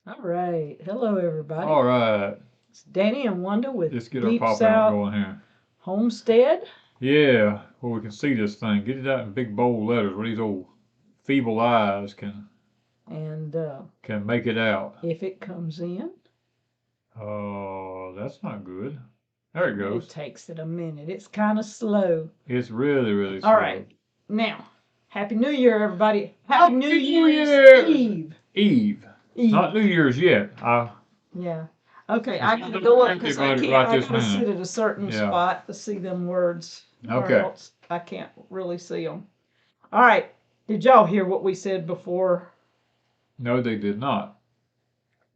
All right. Hello, everybody. All right. It's Danny and Wanda with Let's get our Deep pop out South going here. Homestead. Yeah, well, we can see this thing. Get it out in big bold letters where these old feeble eyes And can make it out. if it comes in, Oh, that's not good. There it it goes. takes it a minute. It's kind of slow. It's really, really slow. All right. Now, Happy New Year, everybody. Happy New Year's Eve. Eve. Not New Year's yet. Yeah. Okay, It's I not gotta go up empty because right I this gotta sit minute. at a certain Yeah. spot to see them words. Or Okay. else I can't really see them. All right. Did y'all hear what we said before? No, they did not.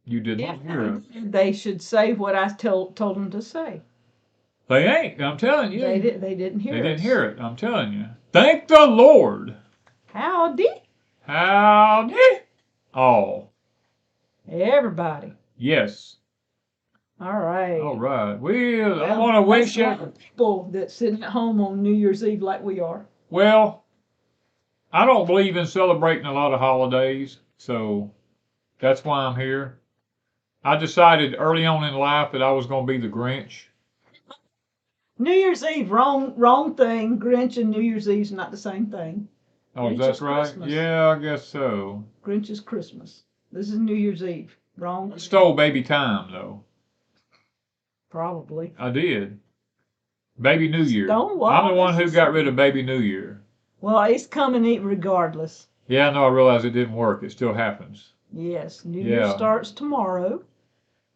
You did not hear it. They should say what I told them to say. They ain't. I'm telling you. They didn't hear They us. didn't hear it. I'm telling you. Thank the Lord. Howdy, Howdy. All. everybody. Yes. All right. All right. Well, I Well, want to wish that's a lot you. of people that's sitting at home on New Year's Eve like we are. Well, I don't believe in celebrating a lot of holidays, so that's why I'm here. I decided early on in life that I was going to be the Grinch. New Year's Eve, wrong thing. Grinch and New Year's Eve's not the same thing. Oh, Grinch is that is right? Christmas. Yeah, I guess so. Grinch is Christmas. This is New Year's Eve. Wrong? I stole baby time, though. Probably. I did. Baby New Year. Stonewall. I'm the one who got rid of Baby New Year. Well, it's coming regardless. Yeah, I know. I realized it didn't work. It still happens. Yes, New Year Yeah. starts tomorrow.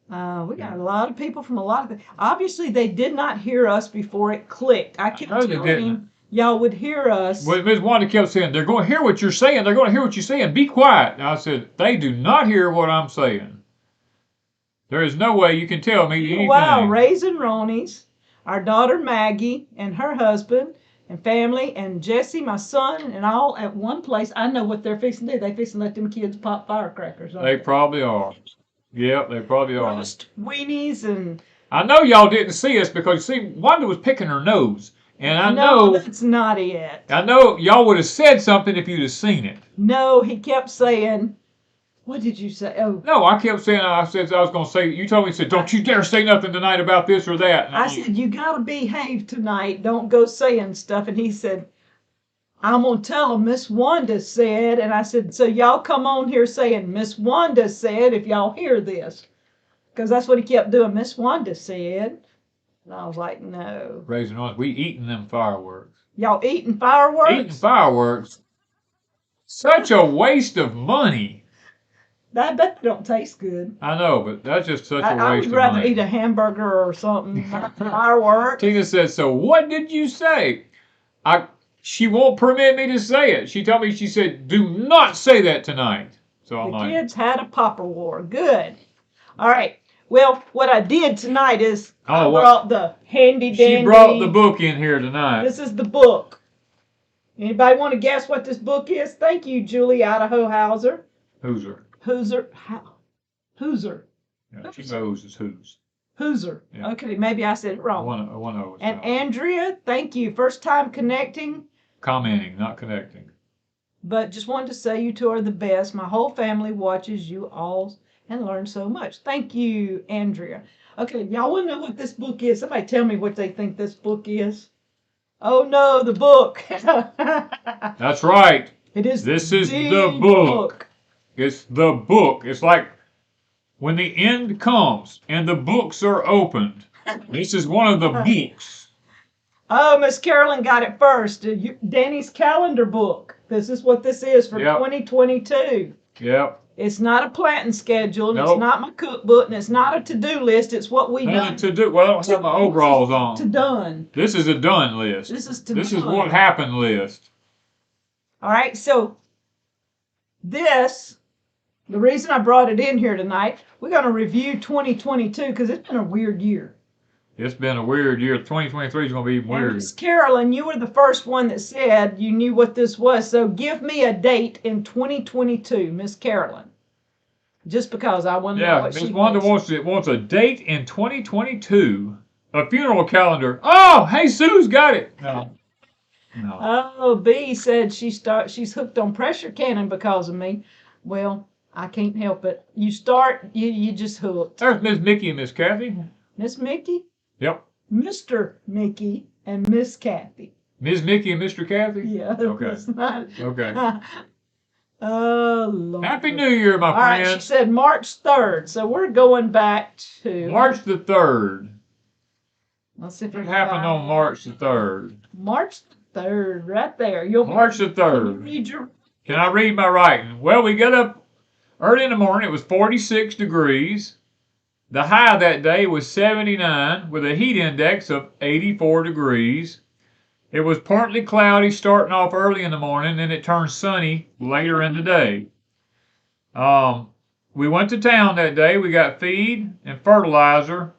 We got a lot of people from a lot of. Obviously, they did not hear us before it clicked. I kept No, they telling didn't. him y'all would hear us. Well, Ms. Wanda kept saying, they're going to hear what you're saying. They're going to hear what you're saying. Be quiet. And I said, they do not hear what I'm saying. There is no way you can tell me anything. Wow, raising Ronies, our daughter Maggie and her husband and family and Jesse, my son, and all at one place. I know what they're fixing to do. They fixing to let them kids pop firecrackers. They probably are. Yep, they probably are. Roast weenies and. I know y'all didn't see us because, see, Wanda was picking her nose. And I No, know, that's not it. I know y'all would have said something if you'd have seen it. No, he kept saying, what did you say? Oh, No, I kept saying, I said I was going to say, you told me, you said, don't you dare say nothing tonight about this or that. And I said, you got to behave tonight. Don't go saying stuff. And he said, I'm going to tell him Miss Wanda said. And I said, so y'all come on here saying Miss Wanda said if y'all hear this. Because that's what he kept doing. Miss Wanda said. And I was like, no. Raising us, we eating them fireworks. Y'all eating fireworks? Eating fireworks? Such a waste of money. I bet they don't taste good. I know, but that's just such a I waste would of rather money. eat a hamburger or something, not fireworks. Tina said, so what did you say? She won't permit me to say it. She told me, she said, do not say that tonight. So I'm The like, kids had a popper war. Good. All right. Well, what I did tonight is I brought the handy dandy. She brought the book in here tonight. This is the book. Anybody want to guess what this book is? Thank you, Julie Idaho Hauser. Hooser. Hooser. Yeah, she knows it's who's. Hooser. Yeah. Okay, maybe I said it wrong. One of us. And Andrea, thank you. First time connecting. Commenting, not connecting. But just wanted to say you two are the best. My whole family watches you all and learn so much. Thank you, Andrea. Okay, y'all want to know what this book is? Somebody tell me what they think this book is. Oh no, the book. That's right. It is. This is the book. It's the book. It's like when the end comes and the books are opened. This is one of the books. Oh, Miss Carolyn got it first. Danny's calendar book. This is what this is for 2022. Yep. It's not a planting schedule, and Nope. It's not my cookbook, and it's not a to-do list. It's what we done. To do. Well, I don't have my overalls on. To done. This is a done list. This is to This done. is what happened list. All right, so the reason I brought it in here tonight, we're going to review 2022 because it's been a weird year. It's been a weird year. 2023 is going to be even weirder. Miss Carolyn, you were the first one that said you knew what this was, so give me a date in 2022, Miss Carolyn. Just because I want to know what Miss she Wanda wants. wants a date in 2022. A funeral calendar. Oh, hey, Sue's got it. No. Oh, B said she's hooked on pressure cannon because of me. Well, I can't help it. You start, you just hooked. There's Miss Mickey and Miss Kathy. Miss Mickey, Yep. Mr. Mickey, and Miss Kathy. Ms. Mickey and Mr. Kathy? Yeah. Okay. That's not. Okay. Oh, Lord. Happy New Year, my All right, she friends. said March 3rd, so we're going back to March the 3rd. Let's see if What we happened on March the 3rd? March 3rd, right there. March the 3rd. Read your. Can I read my writing? Well, we got up early in the morning. It was 46 degrees. The high that day was 79 with a heat index of 84 degrees. It was partly cloudy starting off early in the morning, then it turned sunny later in the day. We went to town that day. We got feed and fertilizer.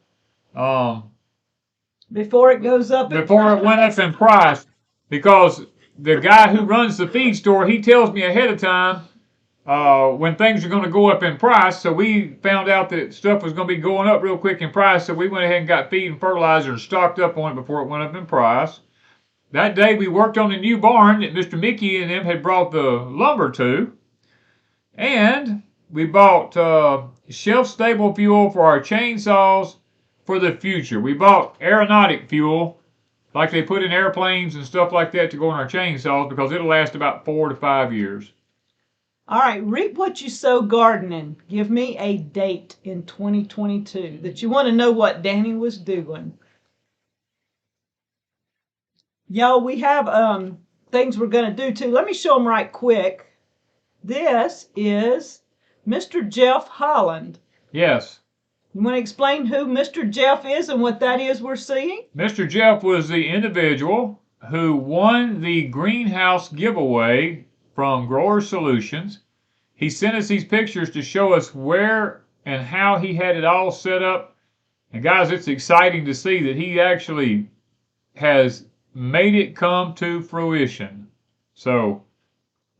Before it goes up. Before it went up in price, because the guy who runs the feed store, he tells me ahead of time when things are going to go up in price. So we found out that stuff was going to be going up real quick in price. So we went ahead and got feed and fertilizer and stocked up on it before it went up in price. That day we worked on the new barn that Mr. Mickey and them had brought the lumber to. And we bought shelf-stable fuel for our chainsaws for the future. We bought aeronautic fuel, like they put in airplanes and stuff like that, to go in our chainsaws because it'll last about 4 to 5 years. All right, reap what you sow gardening. Give me a date in 2022 that you want to know what Danny was doing. Y'all, we have things we're going to do too. Let me show them right quick. This is Mr. Jeff Holland. Yes. You want to explain who Mr. Jeff is and what that is we're seeing? Mr. Jeff was the individual who won the greenhouse giveaway from Grower Solutions. He sent us these pictures to show us where and how he had it all set up. And guys, it's exciting to see that he actually has made it come to fruition. So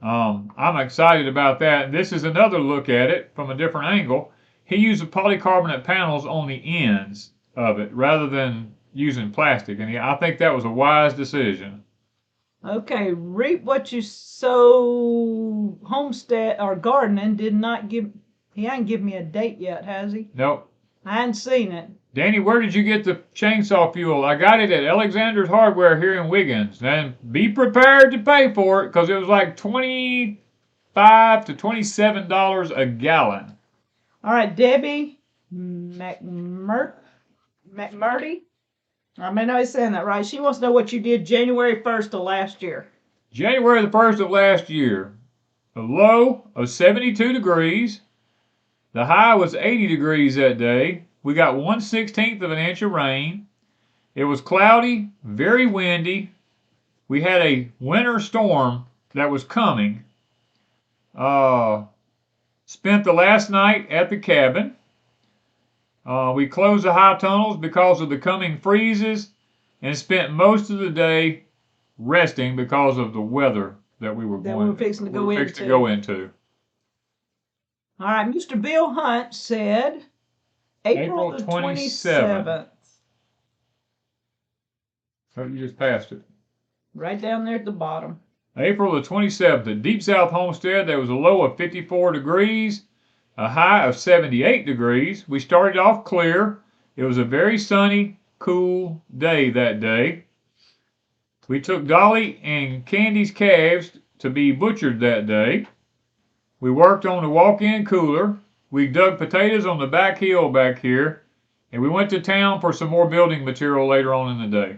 I'm excited about that. This is another look at it from a different angle. He used the polycarbonate panels on the ends of it rather than using plastic, and I think that was a wise decision. Okay, reap what you sow. Homestead or gardening did not give. He hasn't given me a date yet, has he? Nope. I hadn't seen it. Danny, where did you get the chainsaw fuel? I got it at Alexander's Hardware here in Wiggins. And be prepared to pay for it because it was like $25 to $27 a gallon. All right, Debbie McMurdy. I may not be saying that right. She wants to know what you did January 1st of last year. January the 1st of last year, a low of 72 degrees. The high was 80 degrees that day. We got 1/16 of an inch of rain. It was cloudy, very windy. We had a winter storm that was coming. Spent the last night at the cabin. We closed the high tunnels because of the coming freezes and spent most of the day resting because of the weather that we were fixing to go into. All right, Mr. Bill Hunt said April the 27th. So you just passed it. Right down there at the bottom. April the 27th at Deep South Homestead, there was a low of 54 degrees, a high of 78 degrees. We started off clear. It was a very sunny, cool day that day. We took Dolly and Candy's calves to be butchered that day. We worked on the walk-in cooler. We dug potatoes on the back hill back here. And we went to town for some more building material later on in the day.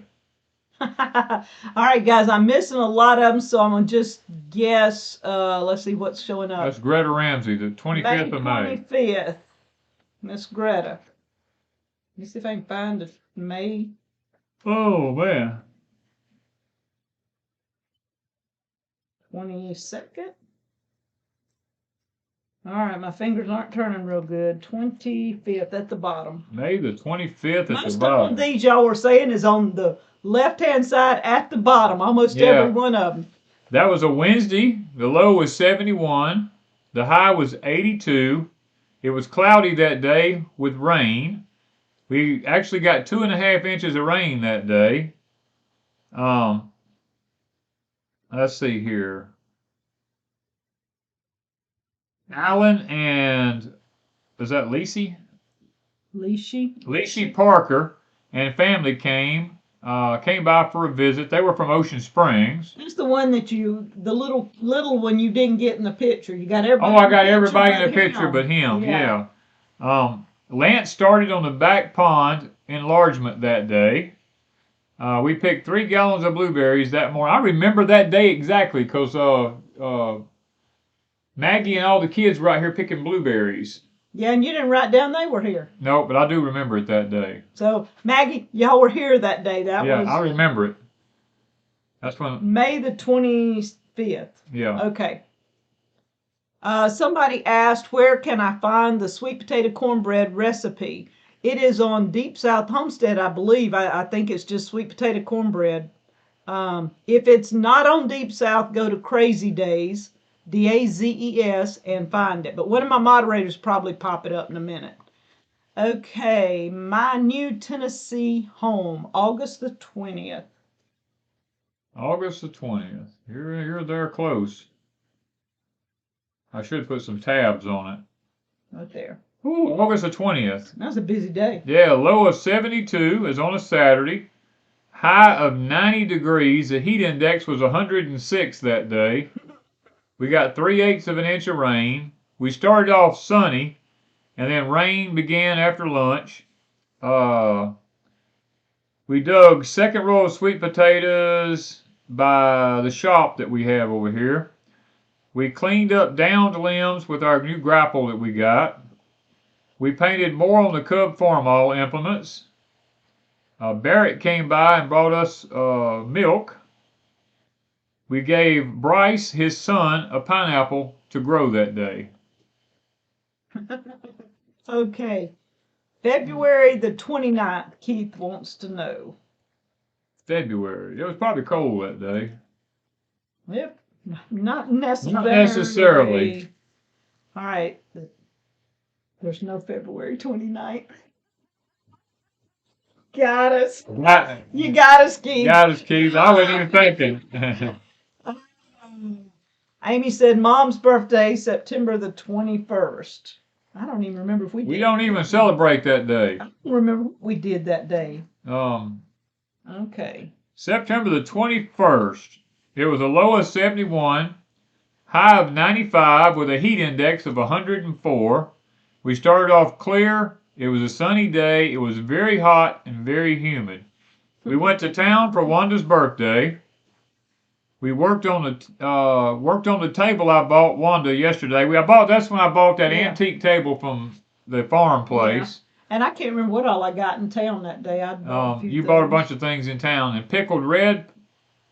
All right, guys, I'm missing a lot of them, so I'm going to just guess. Let's see what's showing up. That's Greta Ramsey, the 25th of May. 25th. Miss Greta. Let me see if I can find the May. Oh, man. 22nd. All right, my fingers aren't turning real good. 25th at the bottom. May the 25th at the Most bottom. of these y'all were saying is on the left-hand side at the bottom. Almost every one of them. That was a Wednesday. The low was 71. The high was 82. It was cloudy that day with rain. We actually got 2.5 inches of rain that day. Let's see here. Alan and, was that Lacey? Leashy. Parker and family came by for a visit. They were from Ocean Springs. That's the one that the little one you didn't get in the picture. You got everybody. Oh, I got everybody in the picture but him. Yeah. Lance started on the back pond enlargement that day. We picked 3 gallons of blueberries that morning. I remember that day exactly because Maggie and all the kids were out here picking blueberries. Yeah, and you didn't write down they were here. No, but I do remember it that day. So, Maggie, y'all were here that day. Yeah, I remember it. That's when... May the 25th. Yeah. Okay. Somebody asked, where can I find the sweet potato cornbread recipe? It is on Deep South Homestead, I believe. I think it's just sweet potato cornbread. If it's not on Deep South, go to CRAZY DAZES, DAZES, and find it. But one of my moderators probably pop it up in a minute. Okay, my new Tennessee home, August the 20th. August the 20th. You're there close. I should put some tabs on it. Right there. Ooh, August the 20th. That was a busy day. Yeah, low of 72 is on a Saturday. High of 90 degrees. The heat index was 106 that day. We got 3/8 of an inch of rain. We started off sunny, and then rain began after lunch. We dug second row of sweet potatoes by the shop that we have over here. We cleaned up downed limbs with our new grapple that we got. We painted more on the Cub Farmall implements. Barrett came by and brought us milk. We gave Bryce, his son, a pineapple to grow that day. Okay. February the 29th, Keith wants to know. February. It was probably cold that day. Yep. Not necessarily. Not necessarily. All right. There's no February 29th. Got us. You got us, Keith. Got us, Keith. I wasn't even thinking. Amy said Mom's birthday, September the 21st. I don't even remember if we did. We don't even celebrate that day. I don't remember what we did that day. Okay. September the 21st. It was a low of 71, high of 95 with a heat index of 104. We started off clear. It was a sunny day. It was very hot and very humid. We went to town for Wanda's birthday. We worked on the table I bought Wanda yesterday. That's when I bought that antique table from the farm place. Yeah. And I can't remember what all I got in town that day. You bought a bunch of things in town, and pickled red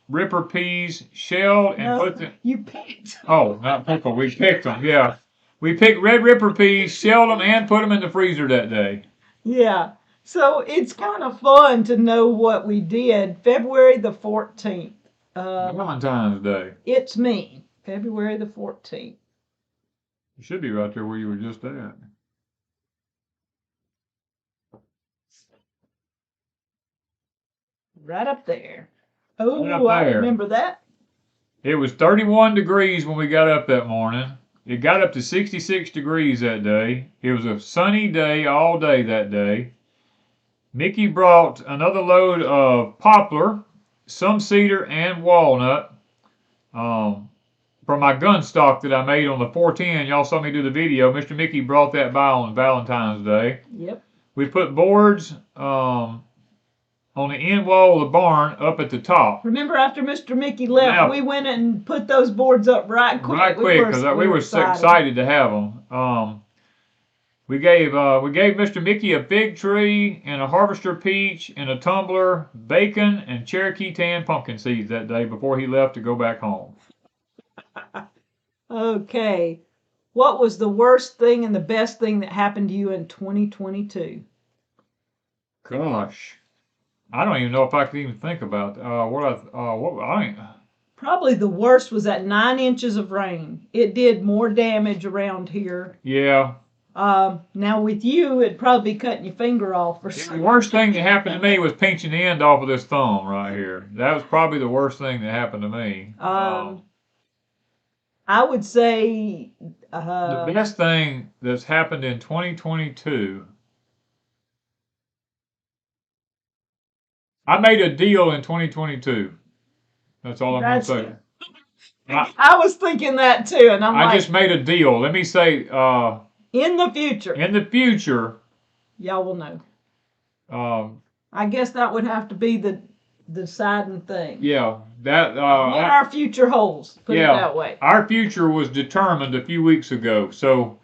ripper peas, shelled and put them. You picked. Oh, not pickled. We picked them. Yeah, we picked red ripper peas, shelled them, and put them in the freezer that day. Yeah. So it's kind of fun to know what we did. February the 14th. Valentine's Day. It's me, February the 14th. You should be right there where you were just at. Right up there. Oh, right up there. I remember that. It was 31 degrees when we got up that morning. It got up to 66 degrees that day. It was a sunny day all day that day. Mickey brought another load of poplar, some cedar, and walnut from my gun stock that I made on the 410. Y'all saw me do the video. Mr. Mickey brought that by on Valentine's Day. Yep. We put boards on the end wall of the barn up at the top. Remember after Mr. Mickey left, we went and put those boards up right quick. Right quick, because we were excited to have them. We gave Mr. Mickey a fig tree and a harvester peach and a tumbler, bacon, and Cherokee tan pumpkin seeds that day before he left to go back home. Okay. What was the worst thing and the best thing that happened to you in 2022? Gosh, I don't even know if I could even think about Probably the worst was that 9 inches of rain. It did more damage around here. Yeah. Now with you, it'd probably be cutting your finger off or something. The worst thing that happened to me was pinching the end off of this thumb right here. That was probably the worst thing that happened to me. I would say The best thing that's happened in 2022. I made a deal in 2022. That's all I'm going to say. I was thinking that too, and I just made a deal. Let me say, in the future, y'all will know. I guess that would have to be the deciding thing. Yeah, that what our future holds. Put it that way. Our future was determined a few weeks ago. So,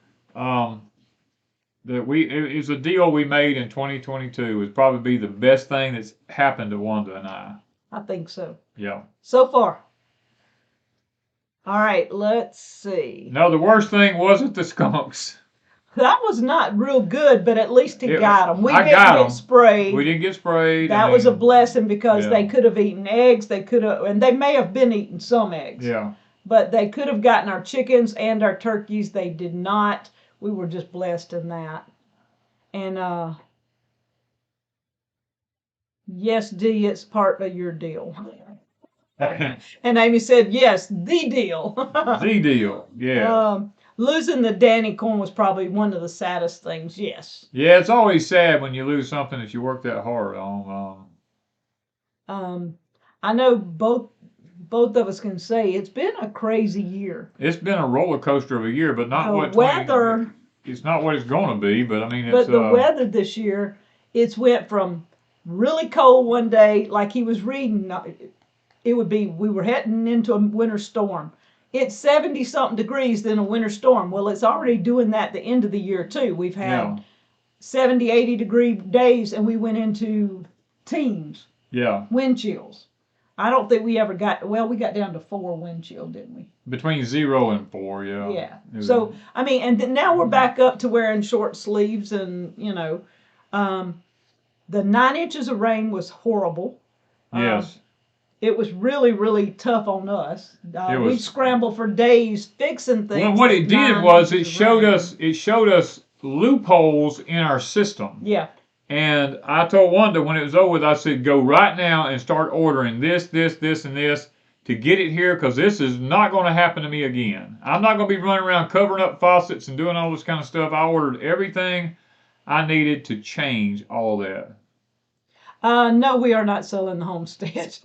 it's a deal we made in 2022. Would probably be the best thing that's happened to Wanda and I. I think so. Yeah. So far. All right, let's see. No, the worst thing wasn't the skunks. That was not real good, but at least he got them. We didn't get sprayed. We didn't get sprayed. That was a blessing because they could have eaten eggs. They could have, and they may have been eating some eggs. Yeah. But they could have gotten our chickens and our turkeys. They did not. We were just blessed in that. And yes, Dee, it's part of your deal. And Amy said, yes, the deal. The deal, yeah. Losing the Danny corn was probably one of the saddest things, yes. Yeah, it's always sad when you lose something that you worked that hard on. I know both of us can say it's been a crazy year. It's been a roller coaster of a year, but not what weather. It's not what it's going to be, but I mean, but the weather this year, it's went from really cold one day, like he was reading. It would be, we were heading into a winter storm. It's 70-something degrees, then a winter storm. Well, it's already doing that at the end of the year, too. We've had 70, 80-degree days, and we went into teens. Yeah. Wind chills. I don't think we ever got, we got down to 4 wind chill, didn't we? Between 0 and 4, yeah. Yeah. So, I mean, and then now we're back up to wearing short sleeves and, the 9 inches of rain was horrible. Yes. It was really, really tough on us. We scrambled for days fixing things. Well, what it did was it showed us loopholes in our system. Yeah. And I told Wanda when it was over with, I said, go right now and start ordering this, and this to get it here, because this is not going to happen to me again. I'm not going to be running around covering up faucets and doing all this kind of stuff. I ordered everything I needed to change all that. No, we are not selling the Homestead.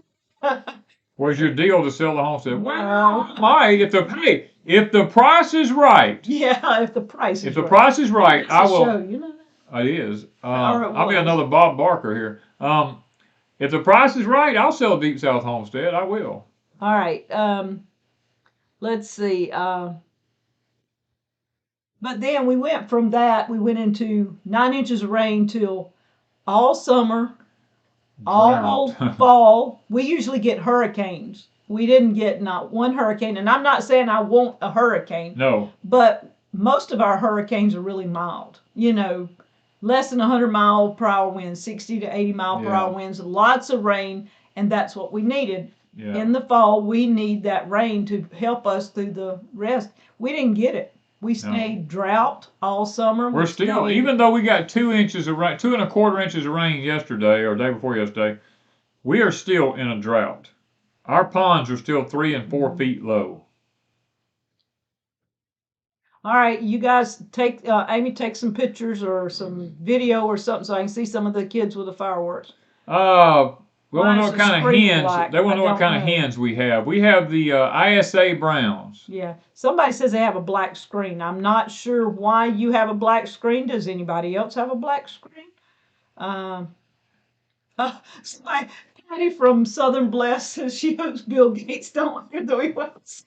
Where's your deal to sell the Homestead? Well, might if the price is right. Yeah, if the price is right. If the price is right, I will. Show, you know that? It is. I'll be another Bob Barker here. If the price is right, I'll sell Deep South Homestead. I will. All right. Let's see. But then we went from that. We went into 9 inches of rain till all summer. All fall. We usually get hurricanes. We didn't get not one hurricane, and I'm not saying I want a hurricane. No. But most of our hurricanes are really mild. Less than 100-mile-per-hour winds, 60 to 80-mile-per-hour winds, lots of rain, and that's what we needed. Yeah. In the fall, we need that rain to help us through the rest. We didn't get it. We stayed drought all summer. We're still, even though we got 2 inches of rain, 2¼ inches of rain yesterday or day before yesterday, we are still in a drought. Our ponds are still 3 and 4 feet low. All right, you guys Amy, take some pictures or some video or something so I can see some of the kids with the fireworks. We want to know what kind of hens. They want to know what kind of hens we have. We have the ISA Browns. Yeah. Somebody says they have a black screen. I'm not sure why you have a black screen. Does anybody else have a black screen? Patty from Southern Bless says she hopes Bill Gates don't hear the emails.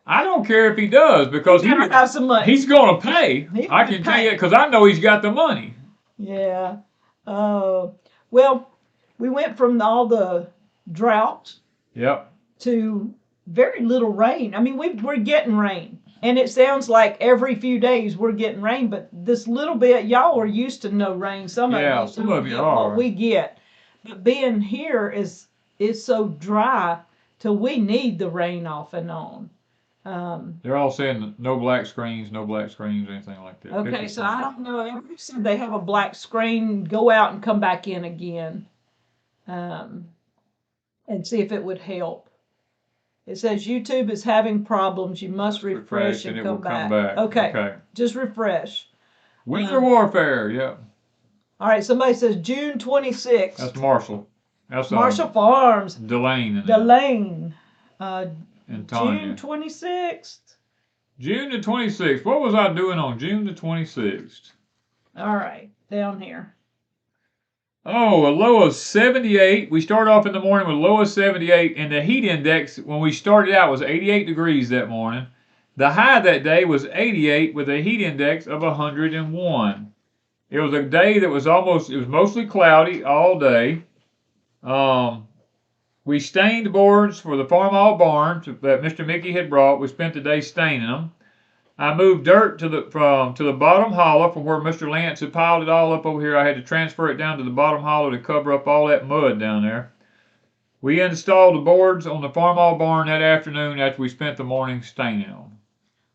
I don't care if he does because have some money. He's going to pay. I can tell you because I know he's got the money. Yeah. Well. We went from all the drought to very little rain. I mean, we're getting rain. And it sounds like every few days we're getting rain, but this little bit, y'all are used to no rain. Some of you are. What we get. But being here is so dry till we need the rain off and on. They're all saying no black screens, anything like that. Okay, so I don't know. Everybody said they have a black screen. Go out and come back in again. And see if it would help. It says YouTube is having problems. You must refresh and it come will come back. back. Okay. Just refresh. Winter Warfare, yeah. All right, somebody says June 26th. That's Marshall. That's Marshall Farms. Delane. Delane. And Tanya. June 26th. June the 26th. What was I doing on June the 26th? All right, down here. Oh, a low of 78. We started off in the morning with a low of 78, and the heat index when we started out was 88 degrees that morning. The high that day was 88 with a heat index of 101. It was a day that was mostly cloudy all day. We stained boards for the farmall barn that Mr. Mickey had brought. We spent the day staining them. I moved dirt to the bottom hollow from where Mr. Lance had piled it all up over here. I had to transfer it down to the bottom hollow to cover up all that mud down there. We installed the boards on the farmall barn that afternoon after we spent the morning staining them.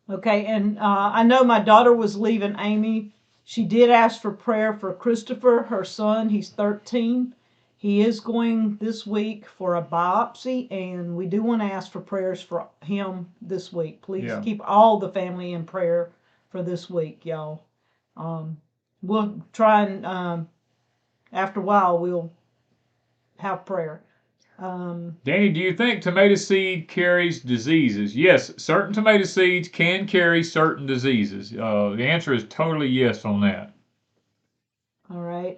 Okay, and I know my daughter was leaving Amy. She did ask for prayer for Christopher, her son. He's 13. He is going this week for a biopsy, and we do want to ask for prayers for him this week. Please keep all the family in prayer for this week, y'all. We'll try and, after a while, we'll have prayer. Danny, do you think tomato seed carries diseases? Yes, certain tomato seeds can carry certain diseases. The answer is totally yes on that. All right.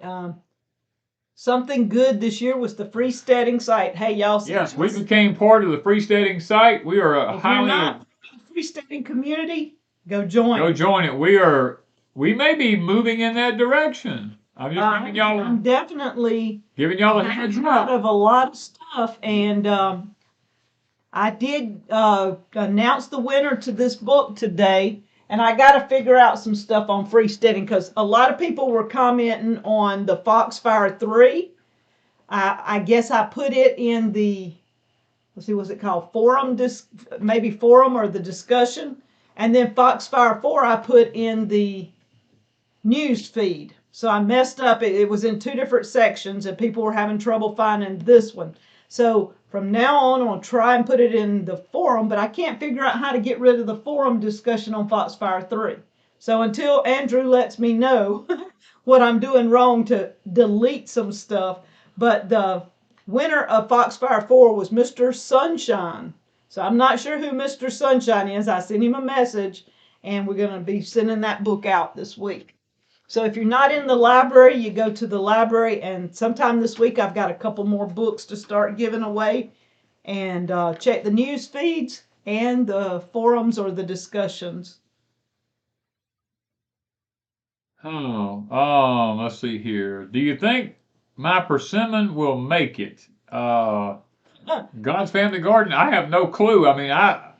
Something good this year was the Freesteading site. Hey, y'all. Yes, we became part of the Freesteading site. We are if you're not in the Freesteading community, go join. Go join it. We may be moving in that direction. I'm just giving y'all. I'm definitely giving y'all a heads up of a lot of stuff, and I did announce the winner to this book today. And I got to figure out some stuff on Freesteading because a lot of people were commenting on the Foxfire 3. I guess I put it in the, let's see, what's it called? Forum, maybe forum or the discussion. And then Foxfire 4 I put in the news feed. So I messed up. It was in two different sections and people were having trouble finding this one. So from now on, I'm going to try and put it in the forum, but I can't figure out how to get rid of the forum discussion on Foxfire 3. So until Andrew lets me know what I'm doing wrong to delete some stuff, but the winner of Foxfire 4 was Mr. Sunshine. So I'm not sure who Mr. Sunshine is. I sent him a message, and we're going to be sending that book out this week. So if you're not in the library, you go to the library, and sometime this week I've got a couple more books to start giving away. And check the news feeds and the forums or the discussions. Let's see here. Do you think my persimmon will make it? God's Family Garden, I have no clue. I mean, I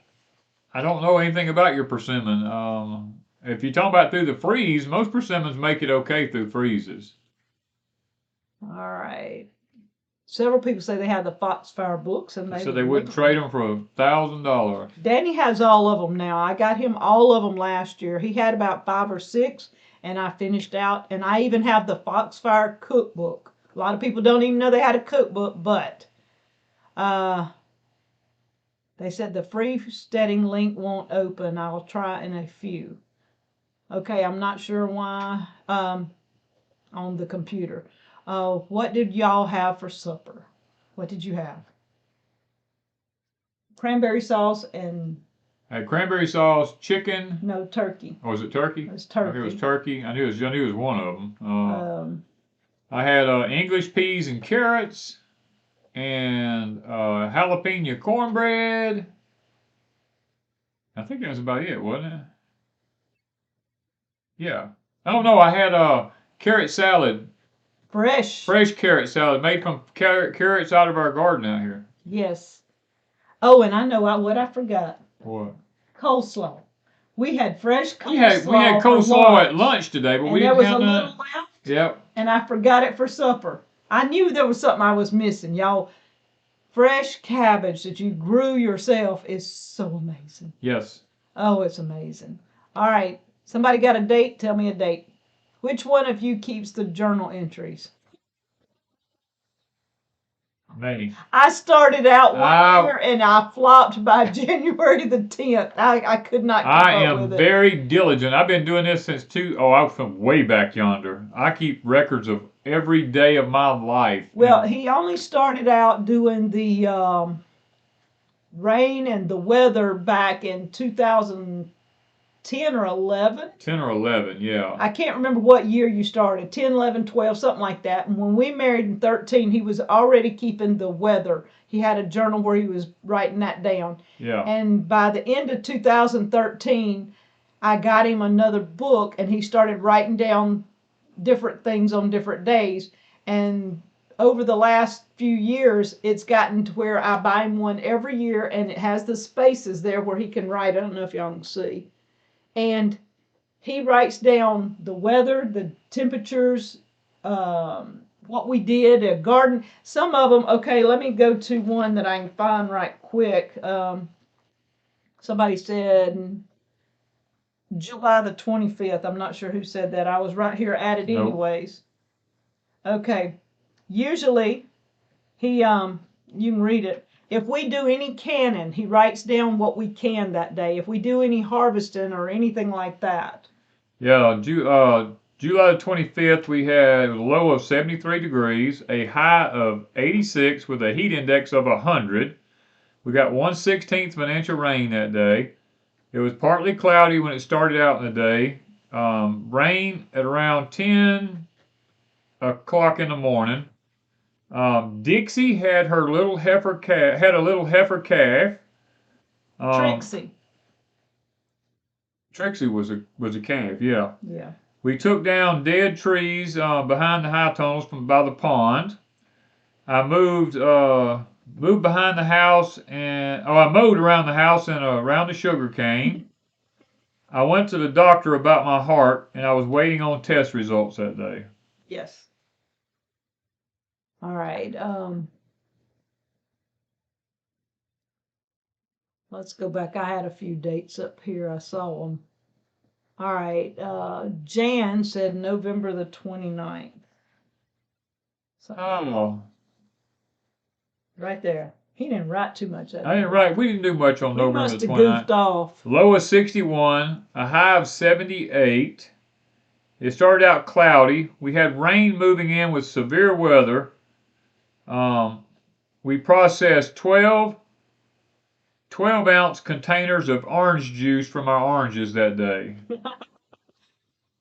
don't know anything about your persimmon. If you're talking about through the freeze, most persimmons make it okay through freezes. All right. Several people say they have the Foxfire books, and so they wouldn't trade them for $1,000. Danny has all of them now. I got him all of them last year. He had about 5 or 6, and I finished out. And I even have the Foxfire cookbook. A lot of people don't even know they had a cookbook, but they said the Freesteading link won't open. I'll try in a few. Okay, I'm not sure why on the computer. What did y'all have for supper? What did you have? Cranberry sauce and... I had cranberry sauce, chicken. No, turkey. Oh, was it turkey? It was turkey. It was turkey. I knew it was one of them. I had English peas and carrots and jalapeno cornbread. I think that was about it, wasn't it? Yeah. Oh no, I had carrot salad. Fresh carrot salad made from carrots out of our garden out here. Yes. Oh, and I know what I forgot. What? Coleslaw. We had fresh coleslaw. We had coleslaw at lunch today, but we didn't have none. There was a little left. Yep. And I forgot it for supper. I knew there was something I was missing, y'all. Fresh cabbage that you grew yourself is so amazing. Yes. Oh, it's amazing. All right. Somebody got a date? Tell me a date. Which one of you keeps the journal entries? Me. I started out I- one year and I flopped by January the 10th. I could not keep I up am with it. very diligent. I've been doing this since I was from way back yonder. I keep records of every day of my life. Well, And he only started out doing the rain and the weather back in 2010 or 11. 10 or 11, yeah. I can't remember what year you started, 10, 11, 12, something like that. And when we married in 13, he was already keeping the weather. He had a journal where he was writing that down. Yeah. And by the end of 2013, I got him another book and he started writing down different things on different days. And over the last few years, it's gotten to where I buy him one every year and it has the spaces there where he can write. I don't know if y'all can see. And he writes down the weather, the temperatures, what we did, a garden. Some of them, okay, let me go to one that I can find right quick. Somebody said July the 25th. I'm not sure who said that. I was right here at it Nope. anyways. Okay. Usually, you can read it. If we do any canning, he writes down what we can that day. If we do any harvesting or anything like that. Yeah, July the 25th, we had a low of 73 degrees, a high of 86 with a heat index of 100. We got 1/16 of an inch of rain that day. It was partly cloudy when it started out in the day. Rain at around 10 o'clock in the morning. Dixie had her little heifer calf, had a little heifer calf. Trixie. Trixie was a calf, yeah. Yeah. We took down dead trees behind the high tunnels by the pond. I moved behind the house I mowed around the house and around the sugar cane. I went to the doctor about my heart and I was waiting on test results that day. Yes. All right. Let's go back. I had a few dates up here. I saw them. All right. Jan said November the 29th. So, Oh, right there. He didn't write too much of I it. didn't write. We didn't do much on We November must the have 29th. goofed off. Low of 61, a high of 78. It started out cloudy. We had rain moving in with severe weather. We processed 12-ounce containers of orange juice from our oranges that day.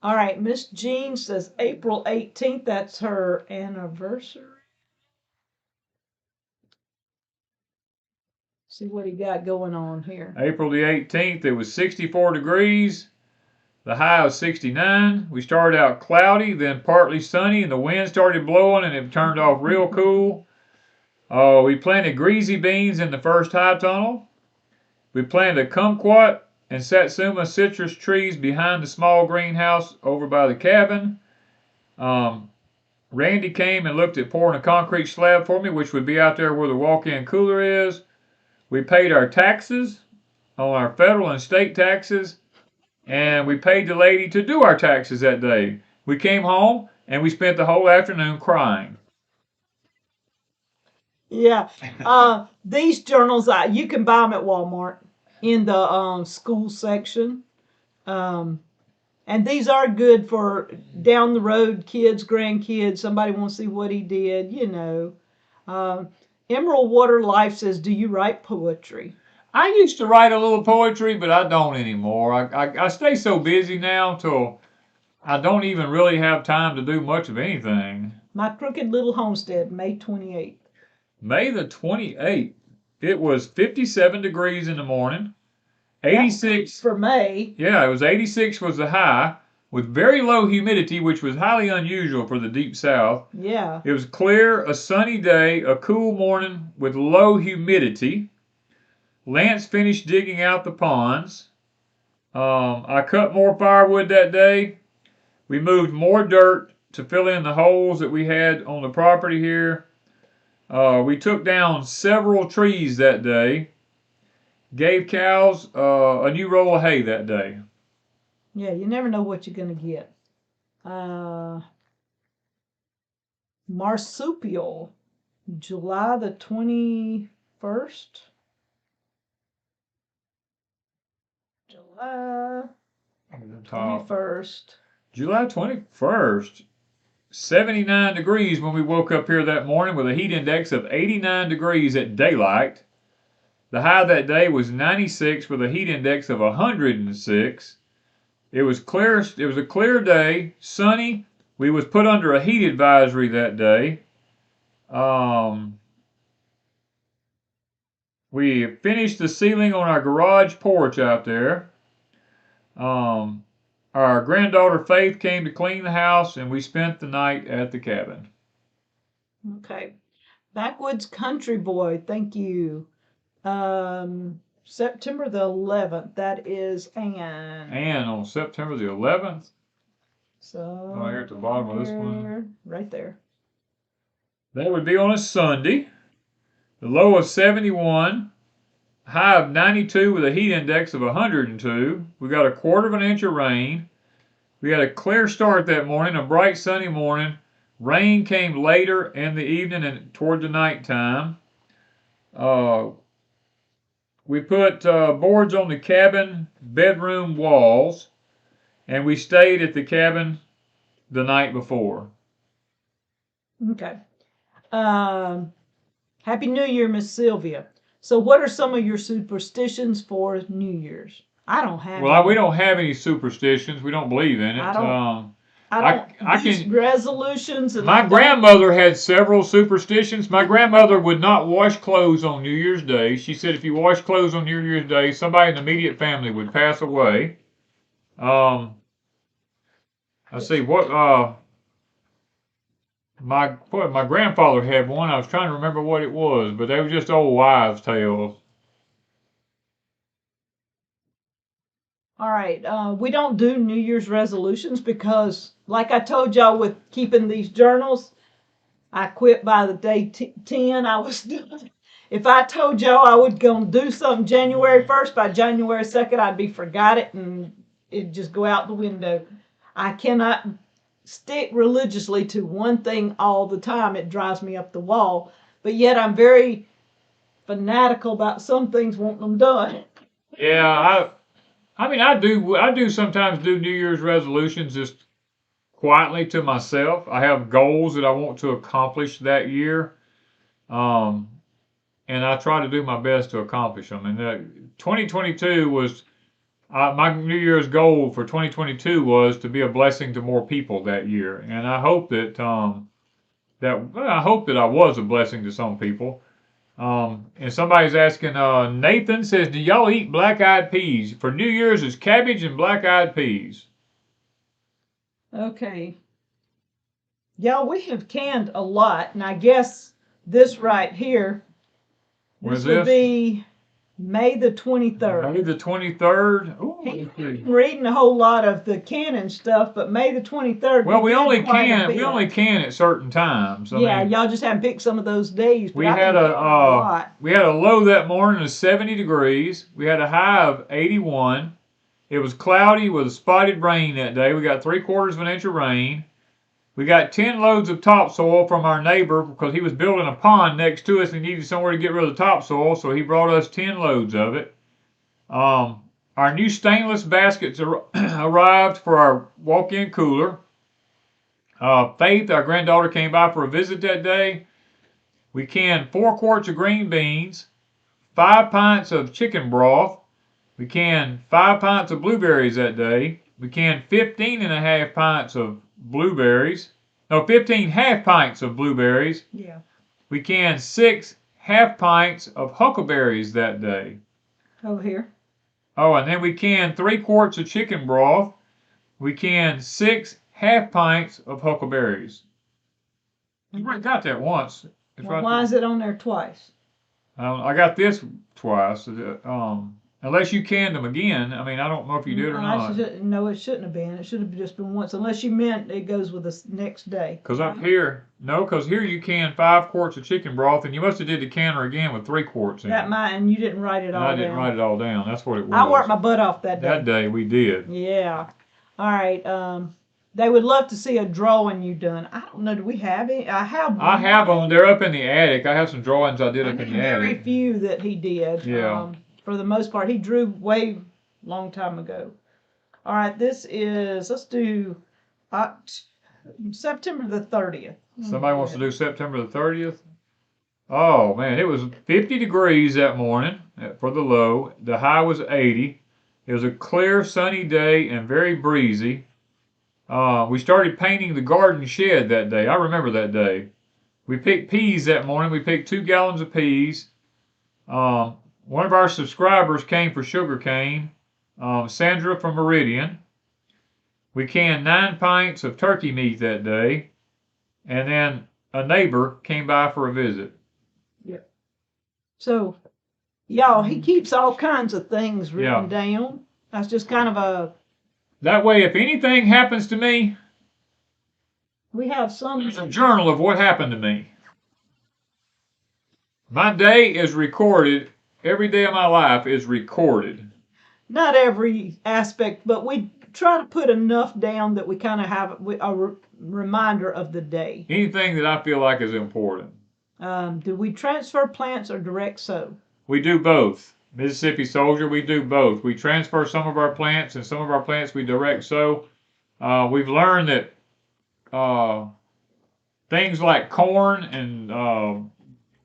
All right. Miss Jean says April 18th. That's her anniversary. See what he got going on here. April the 18th, it was 64 degrees, the high of 69. We started out cloudy, then partly sunny, and the wind started blowing and it turned off real cool. We planted greasy beans in the first high tunnel. We planted a kumquat and satsuma citrus trees behind the small greenhouse over by the cabin. Randy came and looked at pouring a concrete slab for me, which would be out there where the walk-in cooler is. We paid our taxes on our federal and state taxes, and we paid the lady to do our taxes that day. We came home and we spent the whole afternoon crying. Yeah. These journals, you can buy them at Walmart in the school section. And these are good for down the road kids, grandkids. Somebody wants to see what he did, you know. Emerald Water Life says, do you write poetry? I used to write a little poetry, but I don't anymore. I stay so busy now till I don't even really have time to do much of anything. My Crooked Little Homestead, May 28th. May the 28th, it was 57 degrees in the morning. 86 for May. Yeah, it was 86 was the high with very low humidity, which was highly unusual for the deep south. Yeah. It was clear, a sunny day, a cool morning with low humidity. Lance finished digging out the ponds. I cut more firewood that day. We moved more dirt to fill in the holes that we had on the property here. We took down several trees that day. Gave cows a new roll of hay that day. Yeah, you never know what you're going to get. Marsupial. July the 21st. July Top. 21st. July 21st. 79 degrees when we woke up here that morning with a heat index of 89 degrees at daylight. The high that day was 96 with a heat index of 106. It was clear. It was a clear day, sunny. We was put under a heat advisory that day. We finished the ceiling on our garage porch out there. Our granddaughter Faith came to clean the house, and we spent the night at the cabin. Okay. Backwoods Country Boy, thank you. September the 11th, that is Ann. And on September the 11th, So right here at the bottom of this one, right there. That would be on a Sunday. The low of 71, high of 92 with a heat index of 102. We got a quarter of an inch of rain. We had a clear start that morning, a bright sunny morning. Rain came later in the evening and toward the nighttime. We put boards on the cabin bedroom walls, and we stayed at the cabin the night before. Okay. Happy New Year, Miss Sylvia. So what are some of your superstitions for New Year's? I don't have any. We don't have any superstitions. We don't believe in it. These resolutions and my grandmother had several superstitions. My grandmother would not wash clothes on New Year's Day. She said if you wash clothes on New Year's Day, somebody in the immediate family would pass away. Let's see what my grandfather had one. I was trying to remember what it was, but they were just old wives' tales. All right, we don't do New Year's resolutions because, like I told y'all with keeping these journals, I quit by the day 10. I was done. If I told y'all I would go do something January 1st, by January 2nd, I'd be forgot it and it'd just go out the window. I cannot stick religiously to one thing all the time. It drives me up the wall. But yet I'm very fanatical about some things, wanting them done. Yeah, I do sometimes do New Year's resolutions just quietly to myself. I have goals that I want to accomplish that year, and I try to do my best to accomplish them. And 2022 was my New Year's goal for 2022 was to be a blessing to more people that year, and I hope that I was a blessing to some people. And somebody's asking, Nathan says, do y'all eat black-eyed peas? For New Year's, it's cabbage and black-eyed peas. Okay. Y'all, we have canned a lot, and I guess this right here, this would be May the 23rd. May the 23rd? He's reading a whole lot of the canning stuff, but May the 23rd. Well, we only can at certain times. Y'all just haven't picked some of those days. We had a low that morning of 70 degrees. We had a high of 81. It was cloudy with spotted rain that day. We got 3/4 of an inch of rain. We got 10 loads of topsoil from our neighbor because he was building a pond next to us and needed somewhere to get rid of the topsoil, so he brought us 10 loads of it. Our new stainless baskets arrived for our walk-in cooler. Faith, our granddaughter, came by for a visit that day. We canned 4 quarts of green beans, 5 pints of chicken broth. We canned 5 pints of blueberries that day. We canned 15.5 pints of blueberries. No, 15 half pints of blueberries. Yeah. We canned 6 half pints of huckleberries that day. Over here. Oh, and then we canned 3 quarts of chicken broth. We canned 6 half pints of huckleberries. You already got that once. Why is it on there twice? I got this twice. Unless you canned them again. I mean, I don't know if you did or not. No, it shouldn't have been. It should have just been once. Unless you meant it goes with the next day. Because up here, because here you canned 5 quarts of chicken broth, and you must have did the canner again with 3 quarts in it. And you didn't write it all down. I didn't write it all down. That's what it was. I worked my butt off that day. That day we did. Yeah. All right. they would love to see a drawing you done. I don't know, do we have any? I have one. I have them. They're up in the attic. I have some drawings I did up in the Very attic. few that he did. Yeah. For the most part, he drew way long time ago. All right, this is, let's do September the 30th. Somebody wants to do September the 30th? Oh, man, it was 50 degrees that morning for the low. The high was 80. It was a clear, sunny day and very breezy. We started painting the garden shed that day. I remember that day. We picked peas that morning. We picked 2 gallons of peas. One of our subscribers came for sugar cane. Sandra from Meridian. We canned 9 pints of turkey meat that day. And then a neighbor came by for a visit. Yeah. So, y'all, he keeps all kinds of things written down. That's just kind of a... That way, if anything happens to me, we have some... There's a journal of what happened to me. My day is recorded. Every day of my life is recorded. Not every aspect, but we try to put enough down that we kind of have a reminder of the day. Anything that I feel like is important. Do we transfer plants or direct sow? We do both. Mississippi Soldier, we do both. We transfer some of our plants, and some of our plants we direct sow. We've learned that things like corn and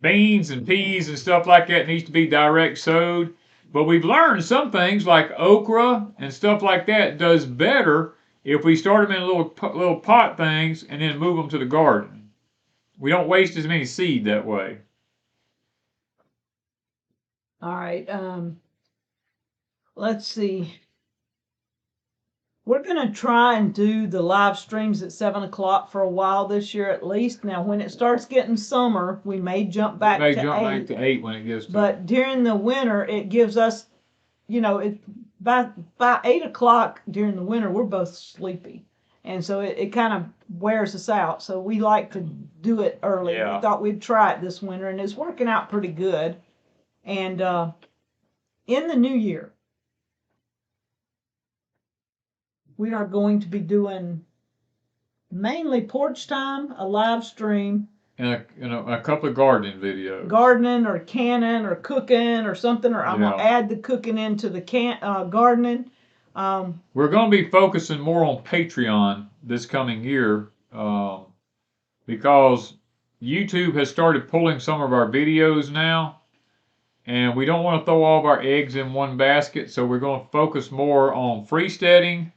beans and peas and stuff like that needs to be direct sowed. But we've learned some things like okra and stuff like that does better if we start them in little pot things and then move them to the garden. We don't waste as many seed that way. All right. Let's see. We're going to try and do the live streams at 7 o'clock for a while this year at least. Now, when it starts getting summer, we may jump back to 8. Back to 8 when it gets to... But during the winter, it gives us, you know, by 8 o'clock during the winter, we're both sleepy. And so it kind of wears us out. So we like to do it early. Yeah. We thought we'd try it this winter, and it's working out pretty good. And in the new year, we are going to be doing mainly porch time, a live stream, and a couple of gardening videos. Gardening or canning or cooking or something, or I'm going to add the cooking into the gardening. We're going to be focusing more on Patreon this coming year because YouTube has started pulling some of our videos now, and we don't want to throw all of our eggs in one basket, so we're going to focus more on Freesteading,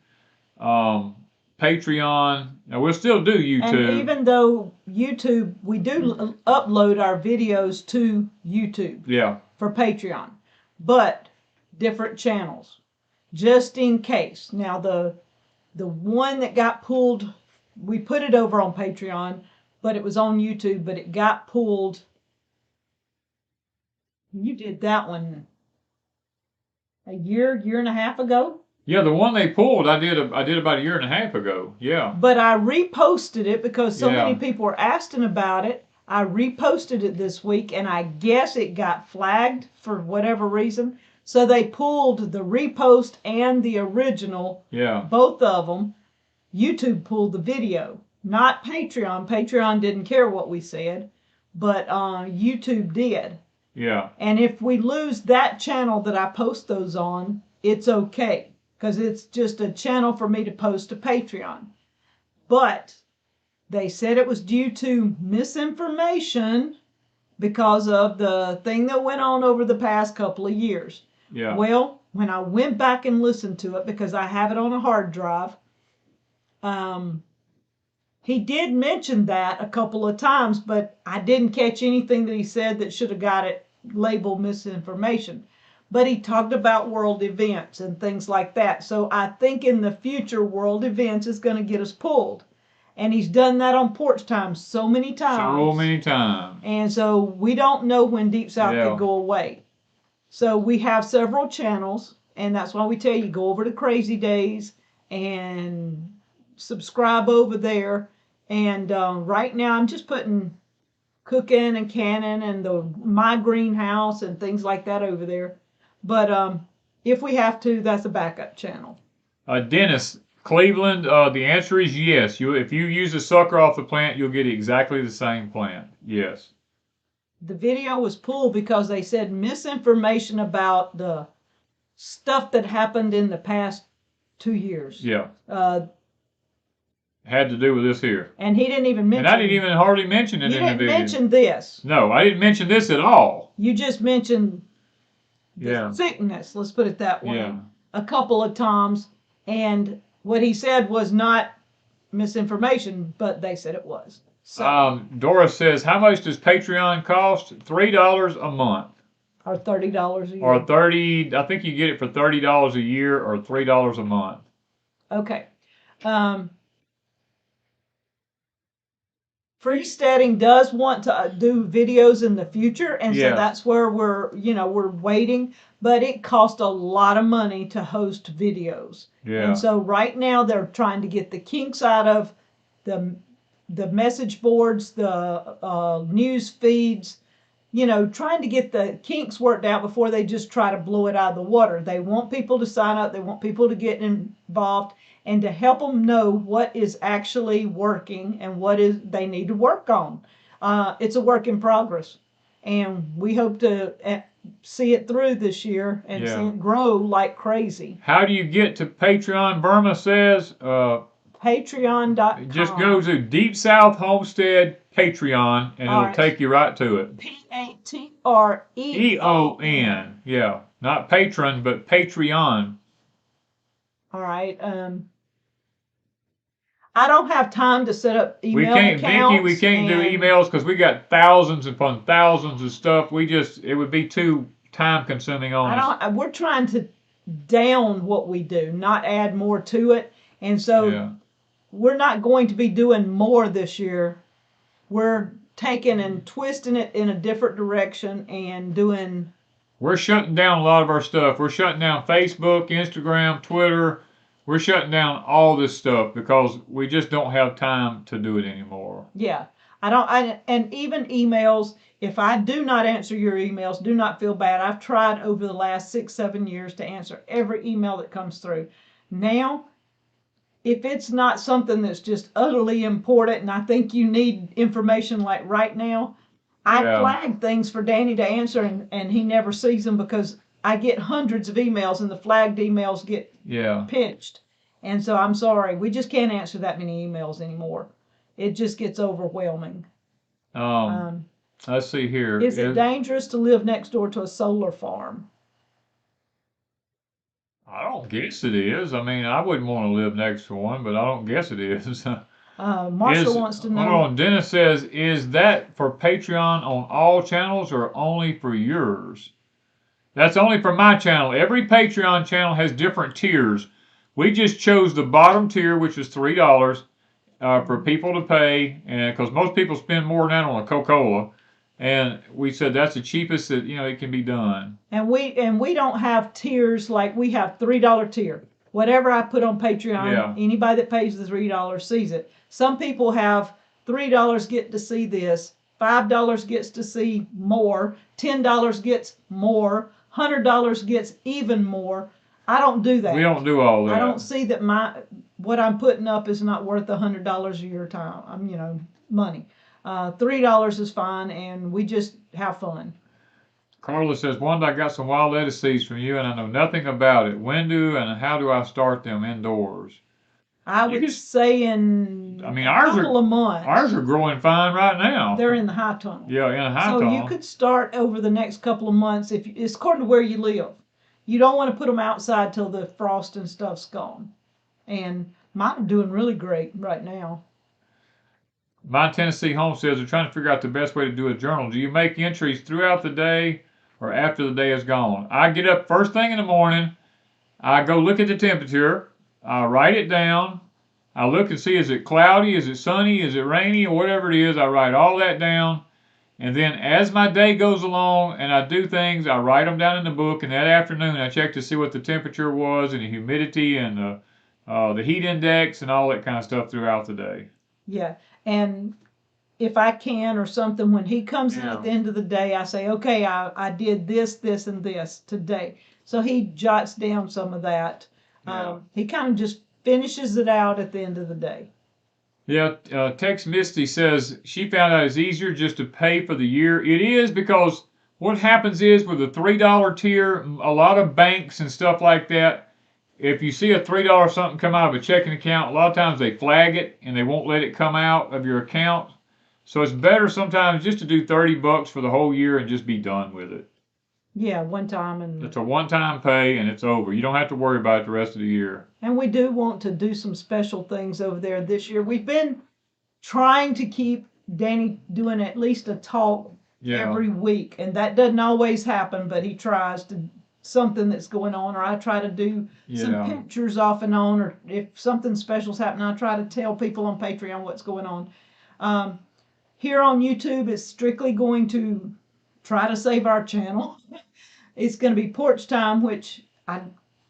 Patreon. Now we'll still do YouTube. And even though YouTube, we do upload our videos to YouTube. Yeah. For Patreon, but different channels, just in case. Now the one that got pulled, we put it over on Patreon, but it was on YouTube, but it got pulled. You did that one a year and a half ago. Yeah, the one they pulled, I did about a year and a half ago. Yeah. But I reposted it because so many people were asking about it. I reposted it this week, and I guess it got flagged for whatever reason. So they pulled the repost and the original. Yeah. Both of them. YouTube pulled the video, not Patreon. Patreon didn't care what we said, but YouTube did. Yeah. And if we lose that channel that I post those on, it's okay. Because it's just a channel for me to post to Patreon. But they said it was due to misinformation because of the thing that went on over the past couple of years. Yeah. Well, when I went back and listened to it, because I have it on a hard drive, he did mention that a couple of times, but I didn't catch anything that he said that should have got it labeled misinformation. But he talked about world events and things like that. So I think in the future, world events is going to get us pulled. And he's done that on porch time so many times. So many times. And so we don't know when Deep South could go away. So we have several channels. And that's why we tell you, go over to Crazy Days and subscribe over there. And right now I'm just putting cooking and canning and my greenhouse and things like that over there. But if we have to, that's a backup channel. Dennis Cleveland, the answer is yes. If you use a sucker off the plant, you'll get exactly the same plant. Yes. The video was pulled because they said misinformation about the stuff that happened in the past 2 years. Yeah. Had to do with this here. And he didn't even mention. And I didn't even hardly mention it in the video. You didn't mention this. No, I didn't mention this at all. You just mentioned the sickness, let's put it that way, a couple of times. And what he said was not misinformation, but they said it was. So, Doris says, how much does Patreon cost? $3 a month. Or $30 a year. Or I think you get it for $30 a year or $3 a month. Okay. Freesteading does want to do videos in the future, and so that's where we're waiting, but it costs a lot of money to host videos. Yeah. And so right now they're trying to get the kinks out of the message boards, the news feeds, trying to get the kinks worked out before they just try to blow it out of the water. They want people to sign up, they want people to get involved, and to help them know what is actually working and what is they need to work on. It's a work in progress, and we hope to see it through this year and see it grow like crazy. How do you get to Patreon? Burma says Patreon.com. Just go to Deep South Homestead Patreon, and it'll take you right to it. Patreon. Yeah, not patron, but Patreon. All right. I don't have time to set up email accounts. Vicky, we can't do emails because we got thousands upon thousands of stuff. It would be too time consuming on us. We're trying to down what we do, not add more to it. And so we're not going to be doing more this year. We're taking and twisting it in a different direction and doing. We're shutting down a lot of our stuff. We're shutting down Facebook, Instagram, Twitter. We're shutting down all this stuff because we just don't have time to do it anymore. Yeah. And even emails, if I do not answer your emails, do not feel bad. I've tried over the last 6-7 years to answer every email that comes through. Now, if it's not something that's just utterly important and I think you need information like right now, I flag things for Danny to answer, and he never sees them because I get hundreds of emails and the flagged emails get pitched. And so I'm sorry, we just can't answer that many emails anymore. It just gets overwhelming. Let's see here. Is it dangerous to live next door to a solar farm? I don't guess it is. I mean, I wouldn't want to live next to one, but I don't guess it is. Marshall wants to know. Hold on. Dennis says, is that for Patreon on all channels or only for yours? That's only for my channel. Every Patreon channel has different tiers. We just chose the bottom tier, which is $3 for people to pay, and because most people spend more than that on a Coca-Cola, and we said that's the cheapest that it can be done. And we don't have tiers like we have $3 tier. Whatever I put on Patreon, anybody that pays the $3 sees it. Some people have $3 get to see this, $5 gets to see more, $10 gets more, $100 gets even more. I don't do that. We don't do all that. I don't see that what I'm putting up is not worth $100 of your time. Money. $3 is fine, and we just have fun. Carla says, Wanda, I got some wild lettuce seeds from you, and I know nothing about it. When do and how do I start them indoors? I would say in a couple of months. Ours are growing fine right now. They're in the high tunnel. Yeah, in a high tunnel. So you could start over the next couple of months. It's according to where you live. You don't want to put them outside till the frost and stuff's gone. And mine are doing really great right now. My Tennessee Homesteads are trying to figure out the best way to do a journal. Do you make entries throughout the day or after the day is gone? I get up first thing in the morning. I go look at the temperature. I write it down. I look and see, is it cloudy, is it sunny, is it rainy, or whatever it is. I write all that down. And then as my day goes along and I do things, I write them down in the book. And that afternoon, I check to see what the temperature was and the humidity and the heat index and all that kind of stuff throughout the day. Yeah. And if I can or something, when he comes in at the end of the day, I say, okay, I did this, this, and this today. So he jots down some of that. He kind of just finishes it out at the end of the day. Yeah, Tex Misty says she found out it's easier just to pay for the year. It is, because what happens is with the $3 tier, a lot of banks and stuff like that, if you see a $3 something come out of a checking account, a lot of times they flag it and they won't let it come out of your account. So it's better sometimes just to do $30 for the whole year and just be done with it. Yeah, one time. And it's a one-time pay and it's over. You don't have to worry about it the rest of the year. And we do want to do some special things over there this year. We've been trying to keep Danny doing at least a talk every week, and that doesn't always happen, but he tries to, something that's going on, or I try to do some pictures off and on, or if something special's happening, I try to tell people on Patreon what's going on. Here on YouTube, it's strictly going to try to save our channel. It's going to be Porch Time, which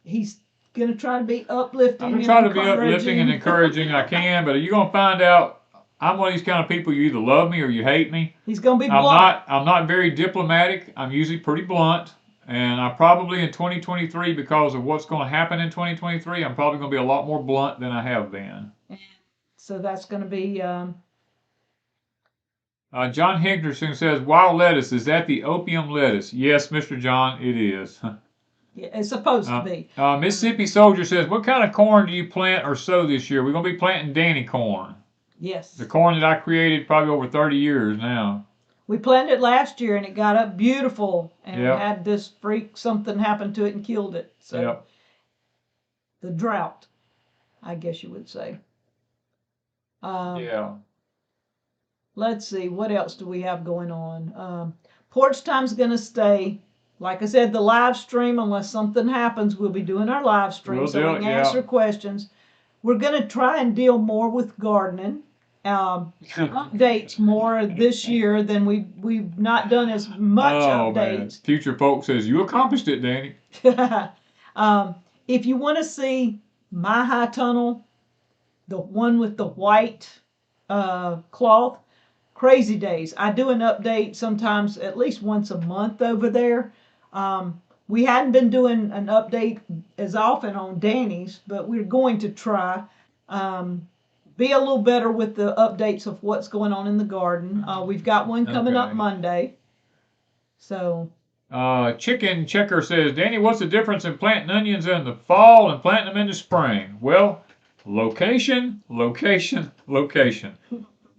he's going to try to be uplifting. I'm going to try to be uplifting and encouraging. I can, but you're going to find out I'm one of these kind of people, you either love me or you hate me. He's going to be blunt. I'm not very diplomatic. I'm usually pretty blunt. And I probably in 2023, because of what's going to happen in 2023, I'm probably going to be a lot more blunt than I have been. So that's going to be... John Higderson says, wild lettuce, is that the opium lettuce? Yes, Mr. John, it is. Yeah, it's supposed to be. Mississippi Soldier says, what kind of corn do you plant or sow this year? We're going to be planting Danny corn. Yes. The corn that I created probably over 30 years now. We planted it last year and it got up beautiful. And we had this freak, something happened to it and killed it. So the drought, I guess you would say. Let's see, what else do we have going on? Porch Time's going to stay. Like I said, the live stream, unless something happens, we'll be doing our live stream so we can answer questions. We're going to try and deal more with gardening. Updates more this year than we've not done as much updates. Man. Future Folk says, you accomplished it, Danny. If you want to see my high tunnel, the one with the white cloth, CRAZY Daze. I do an update sometimes at least once a month over there. We hadn't been doing an update as often on Danny's, but we're going to try. Be a little better with the updates of what's going on in the garden. We've got one coming up Monday. So. Chicken Checker says, Danny, what's the difference in planting onions in the fall and planting them in the spring? Well, location, location, location.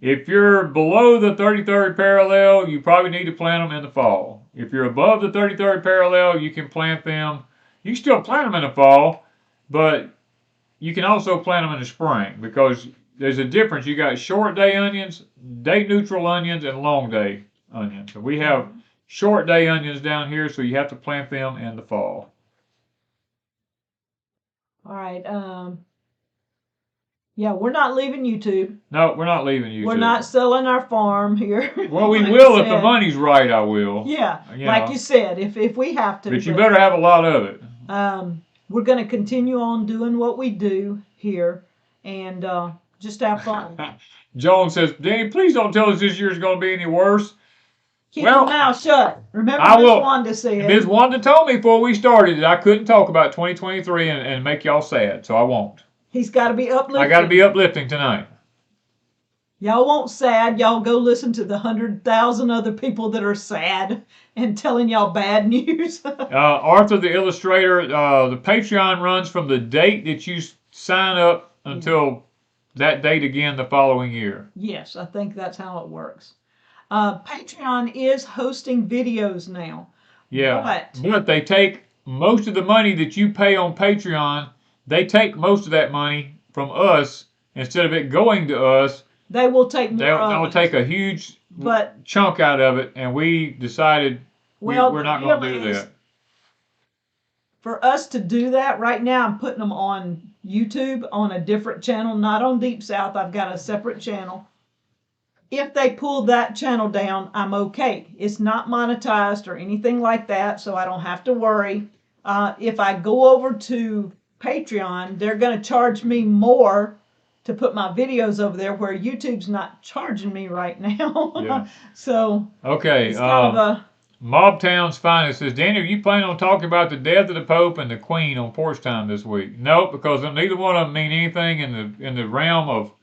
If you're below the 33rd parallel, you probably need to plant them in the fall. If you're above the 33rd parallel, you can plant them. You can still plant them in the fall, but you can also plant them in the spring, because there's a difference. You got short day onions, day neutral onions, and long day onions. So we have short day onions down here, so you have to plant them in the fall. All right. Yeah, we're not leaving YouTube. No, we're not leaving YouTube. We're not selling our farm here. Well, we will if the money's right, I will. Yeah, like you said, if we have to. But you better have a lot of it. We're going to continue on doing what we do here and just have fun. Joan says, Danny, please don't tell us this year's going to be any worse. Keep your mouth shut. Remember Miss Wanda said. Miss Wanda told me before we started that I couldn't talk about 2023 and make y'all sad, so I won't. He's got to be uplifting. I got to be uplifting tonight. Y'all won't sad. Y'all go listen to the 100,000 other people that are sad and telling y'all bad news. Arthur the Illustrator, the Patreon runs from the date that you sign up until that date again the following year. Yes, I think that's how it works. Patreon is hosting videos now. Yeah, but they take most of the money that you pay on Patreon. They take most of that money from us. Instead of it going to us, they will take more. They'll take a huge chunk out of it, and we decided we're not going to do that. For us to do that, right now I'm putting them on YouTube on a different channel, not on Deep South. I've got a separate channel. If they pull that channel down, I'm okay. It's not monetized or anything like that, so I don't have to worry. If I go over to Patreon, they're going to charge me more to put my videos over there, where YouTube's not charging me right now. So okay, it's kind of a Mobtown's Finest says, Daniel, you plan on talking about the death of the Pope and the Queen on Porch Time this week? Nope, because neither one of them mean anything in the realm of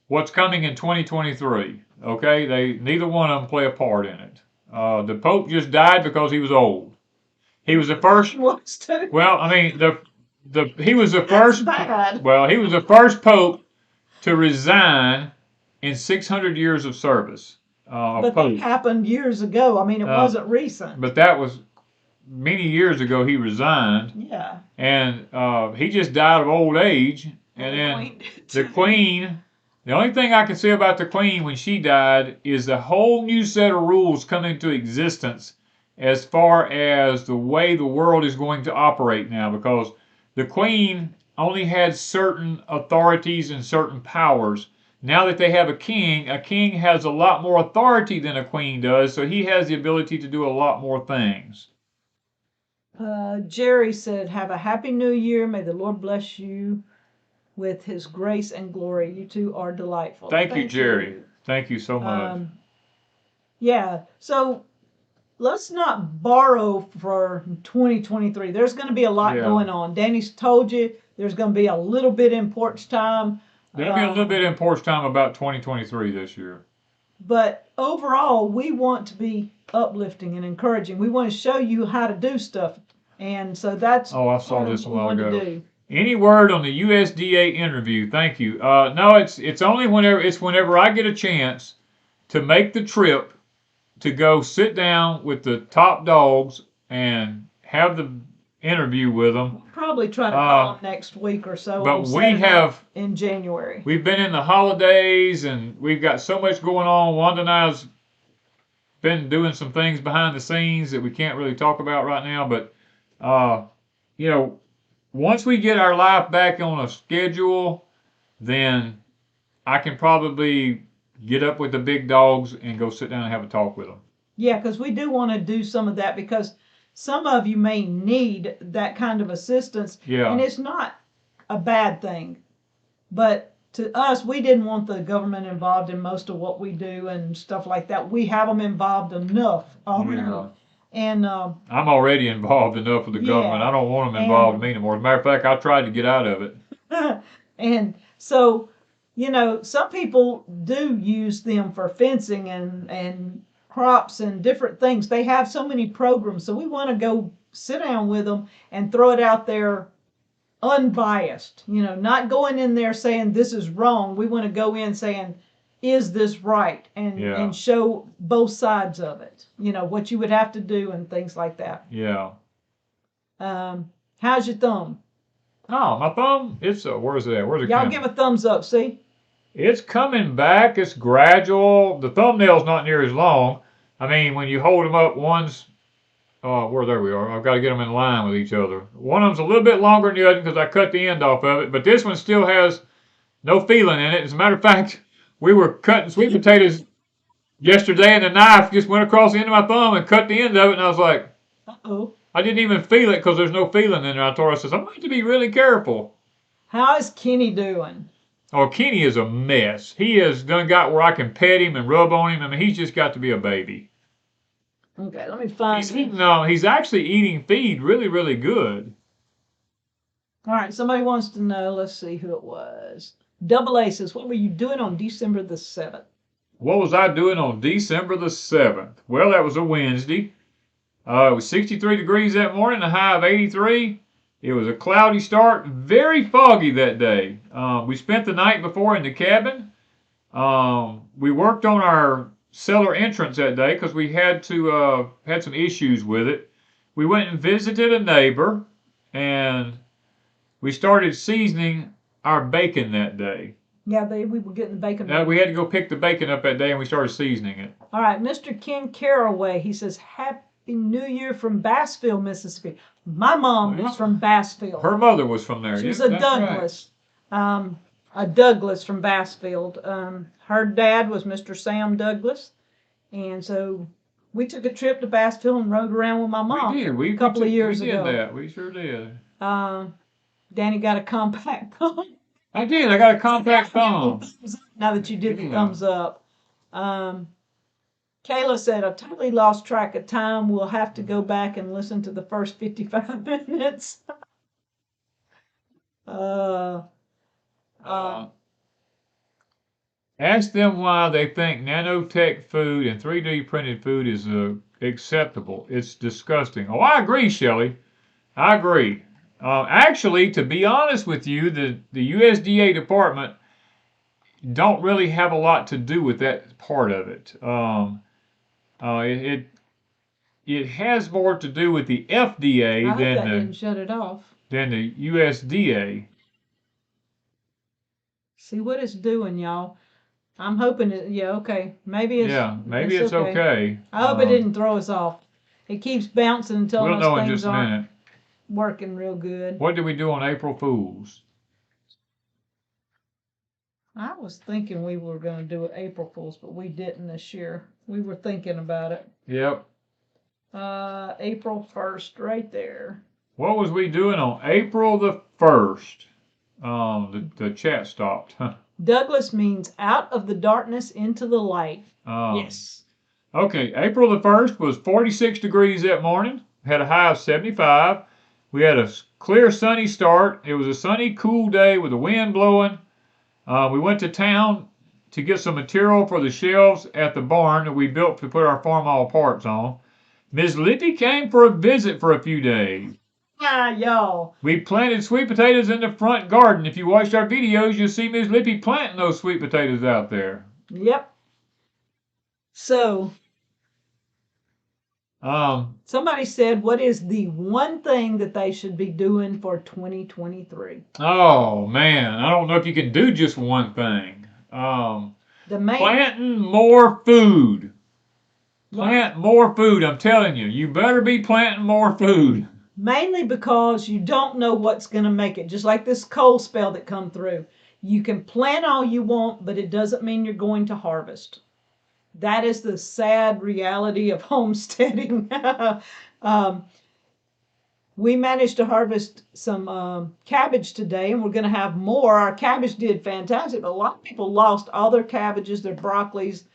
what's coming in 2023. Okay, neither one of them play a part in it. The Pope just died because he was old. He was the first. Well, I mean he was the first. Well, he was the first Pope to resign in 600 years of service. But that happened years ago. I mean, it wasn't recent. But that was many years ago. He resigned. Yeah. And he just died of old age. And then the Queen. The only thing I can say about the Queen when she died is a whole new set of rules come into existence as far as the way the world is going to operate now, because the Queen only had certain authorities and certain powers. Now that they have a king has a lot more authority than a queen does, so he has the ability to do a lot more things. Jerry said, have a happy new year. May the Lord bless you with his grace and glory. You two are delightful. Thank you, Jerry. Thank you so much. Yeah, so let's not borrow for 2023. There's going to be a lot going on. Danny's told you there's going to be a little bit in Porch Time. There'll be a little bit in Porch Time about 2023 this year. But overall, we want to be uplifting and encouraging. We want to show you how to do stuff. And so that's I saw this a while ago. Any word on the USDA interview? Thank you. No, it's only whenever I get a chance to make the trip to go sit down with the top dogs and have the interview with them. We'll probably try to call them next week or so. But we have in January. We've been in the holidays and we've got so much going on. Wanda and I's been doing some things behind the scenes that we can't really talk about right now. But you know, once we get our life back on a schedule, then I can probably get up with the big dogs and go sit down and have a talk with them. Yeah, because we do want to do some of that, because some of you may need that kind of assistance. Yeah. And it's not a bad thing. But to us, we didn't want the government involved in most of what we do and stuff like that. We have them involved enough already. Yeah. And I'm already involved enough with the government. I don't want them involved in me anymore. As a matter of fact, I tried to get out of it. And so, you know, some people do use them for fencing and crops and different things. They have so many programs. So we want to go sit down with them and throw it out there unbiased, you know, not going in there saying this is wrong. We want to go in saying, is this right? And show both sides of it, you know, what you would have to do and things like that. Yeah. How's your thumb? Oh, my thumb? It's where's it at? Where's it? Y'all give a thumbs up, see? It's coming back. It's gradual. The thumbnail's not near as long. I mean, when you hold them up, one's there we are. I've got to get them in line with each other. One of them's a little bit longer than the other because I cut the end off of it, but this one still has no feeling in it. As a matter of fact, we were cutting sweet potatoes yesterday and the knife just went across the end of my thumb and cut the end of it, and I was like, uh-oh. I didn't even feel it because there's no feeling in there. I told her, I says, I'm going to be really careful. How is Kenny doing? Oh, Kenny is a mess. He has done got where I can pet him and rub on him. I mean, he's just got to be a baby. Okay, let me find he's actually eating feed really, really good. All right, somebody wants to know, let's see who it was. Double A says, what were you doing on December the 7th? What was I doing on December the 7th? Well, that was a Wednesday. It was 63 degrees that morning, a high of 83. It was a cloudy start, very foggy that day. We spent the night before in the cabin. We worked on our cellar entrance that day because we had some issues with it. We went and visited a neighbor, and we started seasoning our bacon that day. Yeah, we were getting the bacon. We had to go pick the bacon up that day, and we started seasoning it. All right, Mr. Ken Caraway, he says, Happy New Year from Bassville, Mississippi. My mom is from Bassville. Her mother was from there. She's a Douglas. Right. A Douglas from Bassfield. Her dad was Mr. Sam Douglas. And so we took a trip to Bassville and rode around with my mom a couple of years ago. We did that. We sure did. Danny got a compact thumb. I did. I got a compact thumb. Now that you did the thumbs up. Kayla said, I totally lost track of time. We'll have to go back and listen to the first 55 minutes. uh, Ask them why they think nanotech food and 3D printed food is acceptable. It's disgusting. Oh, I agree, Shelley. I agree. Actually, to be honest with you, the USDA department don't really have a lot to do with that part of it. It has more to do with the FDA I hope that didn't shut it off. than the USDA. See what it's doing, y'all. I'm hoping it. Yeah, okay. Maybe it's okay. I hope it didn't throw us off. It keeps bouncing and telling We'll know us in things just a aren't minute. working real good. What did we do on April Fools? I was thinking we were going to do it April Fools, but we didn't this year. We were thinking about it. Yep. April 1st, right there. What was we doing on April the 1st? The chat stopped. Douglas means out of the darkness into the light. Yes. Okay, April the 1st was 46 degrees that morning. Had a high of 75. We had a clear sunny start. It was a sunny, cool day with the wind blowing. We went to town to get some material for the shelves at the barn that we built to put our farm parts on. Ms. Lippy came for a visit for a few days. Y'all. We planted sweet potatoes in the front garden. If you watched our videos, you'll see Ms. Lippy planting those sweet potatoes out there. Yep. So, somebody said, what is the one thing that they should be doing for 2023? Oh, man. I don't know if you can do just one thing. Planting more food. Plant more food. I'm telling you. You better be planting more food. Mainly because you don't know what's going to make it. Just like this cold spell that come through. You can plant all you want, but it doesn't mean you're going to harvest. That is the sad reality of homesteading. We managed to harvest some cabbage today, and we're going to have more. Our cabbage did fantastic, but a lot of people lost all their cabbages, their broccolis,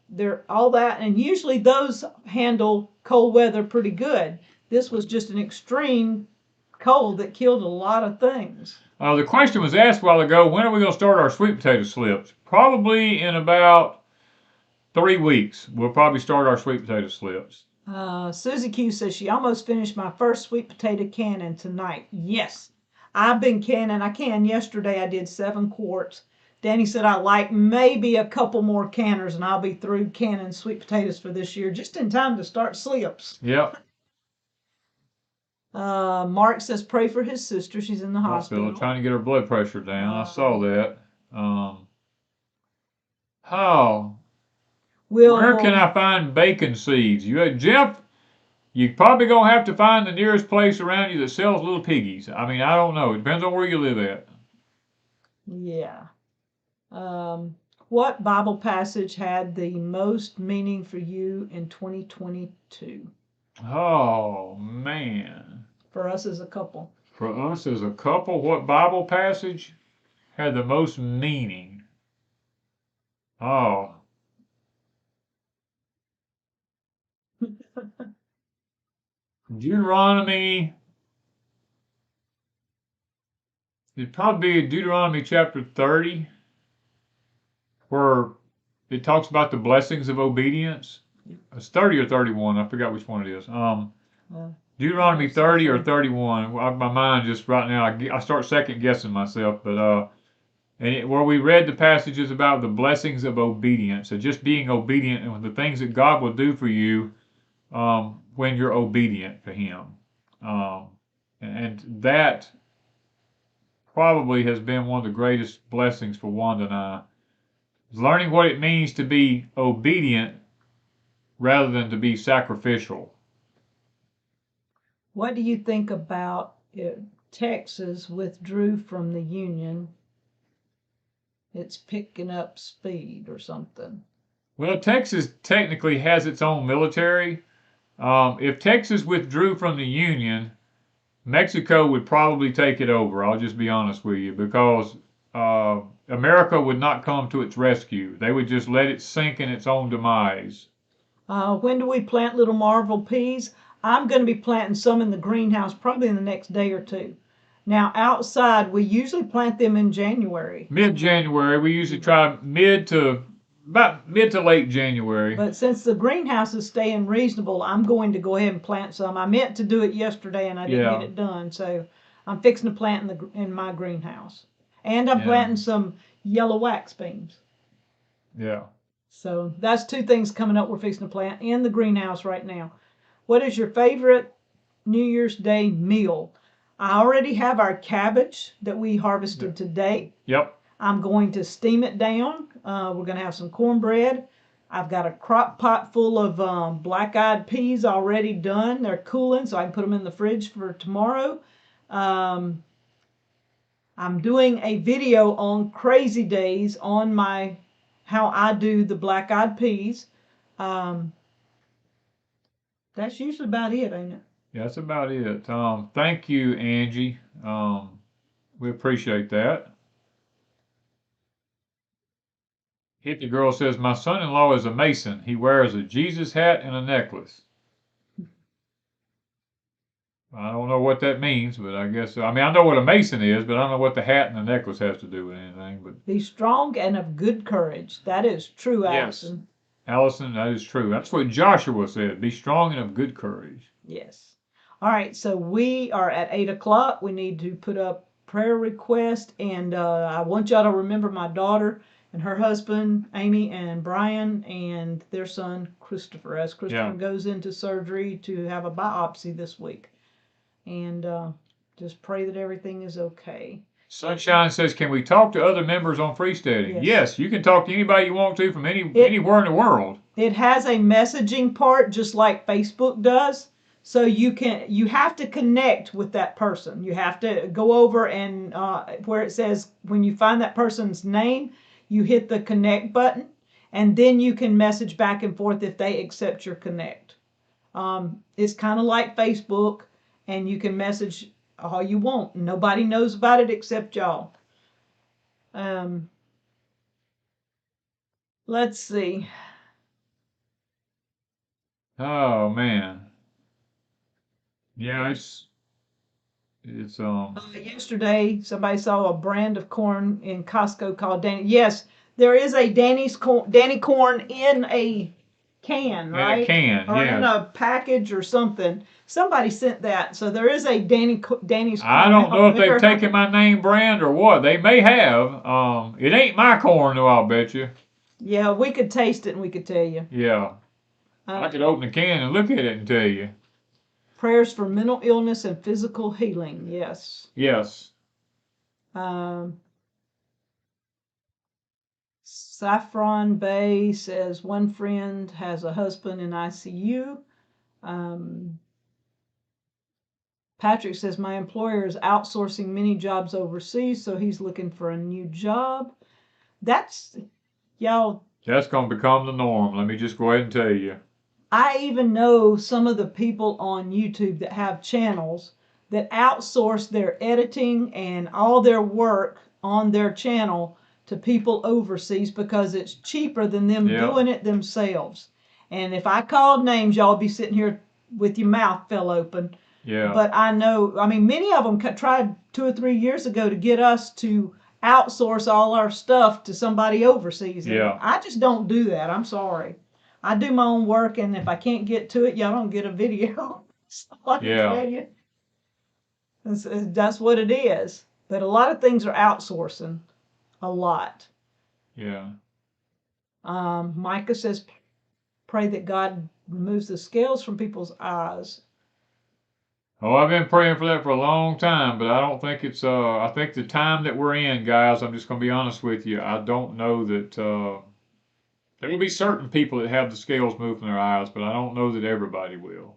their all that, and usually those handle cold weather pretty good. This was just an extreme cold that killed a lot of things. The question was asked a while ago, when are we going to start our sweet potato slips? Probably in about 3 weeks. We'll probably start our sweet potato slips. Susie Q says she almost finished my first sweet potato canning tonight. Yes, I've been canning. I canned yesterday. I did 7 quarts. Danny said I like maybe a couple more canners and I'll be through canning sweet potatoes for this year, just in time to start slips. Yep. Mark says pray for his sister. She's in the hospital. Trying to get her blood pressure down. I saw that. Where can I find bacon seeds? Jeff, you're probably going to have to find the nearest place around you that sells little piggies. I mean, I don't know. It depends on where you live at. Yeah. What Bible passage had the most meaning for you in 2022? Oh, man. For us as a couple. For us as a couple, what Bible passage had the most meaning? Oh. Deuteronomy. It'd probably be Deuteronomy chapter 30, where it talks about the blessings of obedience. It's 30 or 31. I forgot which one it is. Deuteronomy 30 or 31. My mind just right now, I start second guessing myself. But where we read the passages about the blessings of obedience, so just being obedient and the things that God will do for you when you're obedient to Him, and that probably has been one of the greatest blessings for Wanda and I. Is learning what it means to be obedient rather than to be sacrificial. What do you think about if Texas withdrew from the Union? It's picking up speed or something. Well, Texas technically has its own military. If Texas withdrew from the Union, Mexico would probably take it over. I'll just be honest with you, because America would not come to its rescue. They would just let it sink in its own demise. When do we plant little Marvel peas? I'm going to be planting some in the greenhouse probably in the next day or two. Now, outside, we usually plant them in January. Mid-January. We usually try about mid to late January. But since the greenhouse is staying reasonable, I'm going to go ahead and plant some. I meant to do it yesterday and I didn't get it done, so I'm fixing to plant in my greenhouse. And I'm planting some yellow wax beans. Yeah. So that's two things coming up we're fixing to plant in the greenhouse right now. What is your favorite New Year's Day meal? I already have our cabbage that we harvested today. Yep. I'm going to steam it down. We're going to have some cornbread. I've got a crock pot full of black-eyed peas already done. They're cooling, so I can put them in the fridge for tomorrow. I'm doing a video on Crazy Days on my how I do the black-eyed peas. That's usually about it, ain't it? Yeah, that's about it. Thank you, Angie. We appreciate that. Hippie Girl says, my son-in-law is a Mason. He wears a Jesus hat and a necklace. I don't know what that means, but I guess, I mean, I know what a Mason is, but I don't know what the hat and the necklace has to do with anything. But be strong and of good courage. That is true, Allison. Yes. Allison, that is true. That's what Joshua said. Be strong and of good courage. Yes. All right, so we are at 8 o'clock. We need to put up prayer request, and I want y'all to remember my daughter and her husband, Amy and Brian, and their son, Christopher, as Christopher goes into surgery to have a biopsy this week. And just pray that everything is okay. Sunshine says, can we talk to other members on Freesteading? Yes, you can talk to anybody you want to from anywhere in the world. It has a messaging part just like Facebook does. So you have to connect with that person. You have to go over and where it says when you find that person's name, you hit the connect button, and then you can message back and forth if they accept your connect. It's kind of like Facebook, and you can message all you want. Nobody knows about it except y'all. Let's see. Oh man. Yeah, it's yesterday somebody saw a brand of corn in Costco called Danny. Yes, there is a Danny corn in a can, right? In a can, or in a package or something. Somebody sent that, so there is a Danny's corn. I don't know if they've taken my name brand or what. They may have. It ain't my corn though, I'll bet you. Yeah, we could taste it and we could tell you. Yeah. I could open the can and look at it and tell you. Prayers for mental illness and physical healing. Yes. Yes. Saffron Bay says one friend has a husband in ICU. Patrick says my employer is outsourcing many jobs overseas, so he's looking for a new job. That's, y'all. That's going to become the norm. Let me just go ahead and tell you. I even know some of the people on YouTube that have channels that outsource their editing and all their work on their channel to people overseas because it's cheaper than them doing it themselves. And if I called names, y'all be sitting here with your mouth fell open. Yeah. But I know, I mean, many of them tried 2 or 3 years ago to get us to outsource all our stuff to somebody overseas. Yeah. I just don't do that. I'm sorry. I do my own work, and if I can't get to it, y'all don't get a video. So I can tell you. That's what it is. But a lot of things are outsourcing. A lot. Yeah. Micah says, pray that God removes the scales from people's eyes. Oh, I've been praying for that for a long time, but I don't think it's, I think the time that we're in, guys, I'm just going to be honest with you, I don't know that, there will be certain people that have the scales moved from their eyes, but I don't know that everybody will.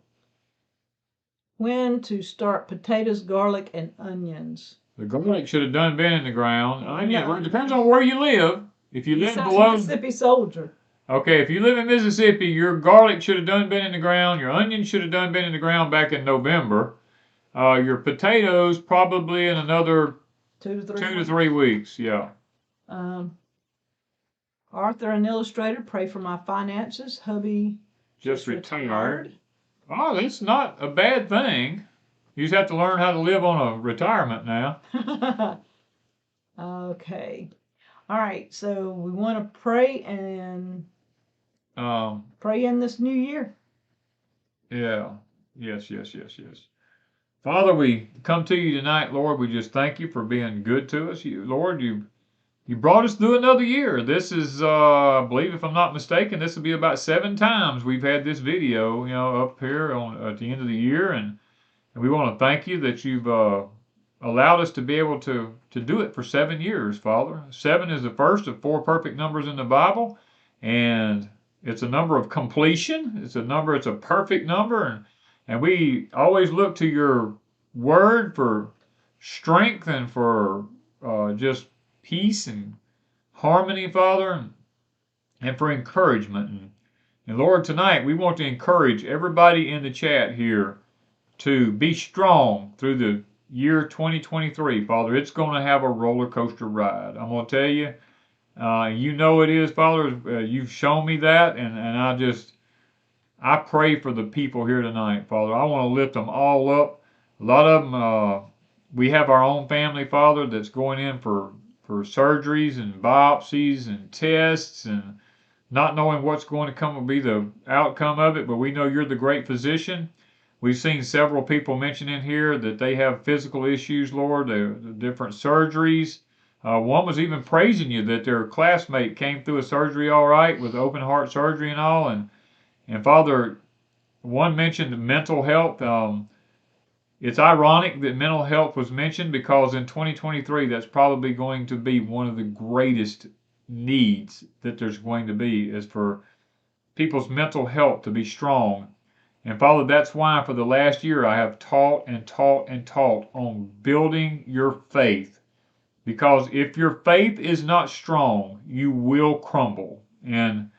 When to start potatoes, garlic, and onions? The garlic should have done been in the ground. Onion, well, it depends on where you live. If you live below Mississippi soldier. Okay, if you live in Mississippi, your garlic should have done been in the ground. Your onions should have done been in the ground back in November. Your potatoes probably in another 2 to 3 2 to weeks. 3 weeks, yeah. Arthur, an illustrator, pray for my finances. Hubby Just retired. Oh, that's not a bad thing. You just have to learn how to live on a retirement now. Okay. All right. So we want to pray and pray in this new year. Yeah. Yes. Father, we come to you tonight, Lord. We just thank you for being good to us. Lord, you brought us through another year. This is, I believe, if I'm not mistaken, this will be about 7 times we've had this video, up here at the end of the year, and we want to thank you that you've allowed us to be able to do it for 7 years, Father. 7 is the first of 4 perfect numbers in the Bible, and it's a number of completion. It's a perfect number, and we always look to your word for strength and for just peace and harmony, Father, and for encouragement. And Lord, tonight we want to encourage everybody in the chat here to be strong through the year 2023, Father. It's going to have a roller coaster ride. I'm going to tell you, you know it is, Father. You've shown me that, and I pray for the people here tonight, Father. I want to lift them all up. A lot of them, we have our own family, Father, that's going in for surgeries and biopsies and tests and not knowing what's going to come will be the outcome of it, but we know you're the great physician. We've seen several people mention in here that they have physical issues, Lord, the different surgeries. One was even praising you that their classmate came through a surgery all right with open heart surgery and all. And Father, one mentioned mental health. It's ironic that mental health was mentioned because in 2023, that's probably going to be one of the greatest needs that there's going to be is for people's mental health to be strong. And Father, that's why for the last year I have taught on building your faith. Because if your faith is not strong, you will crumble. And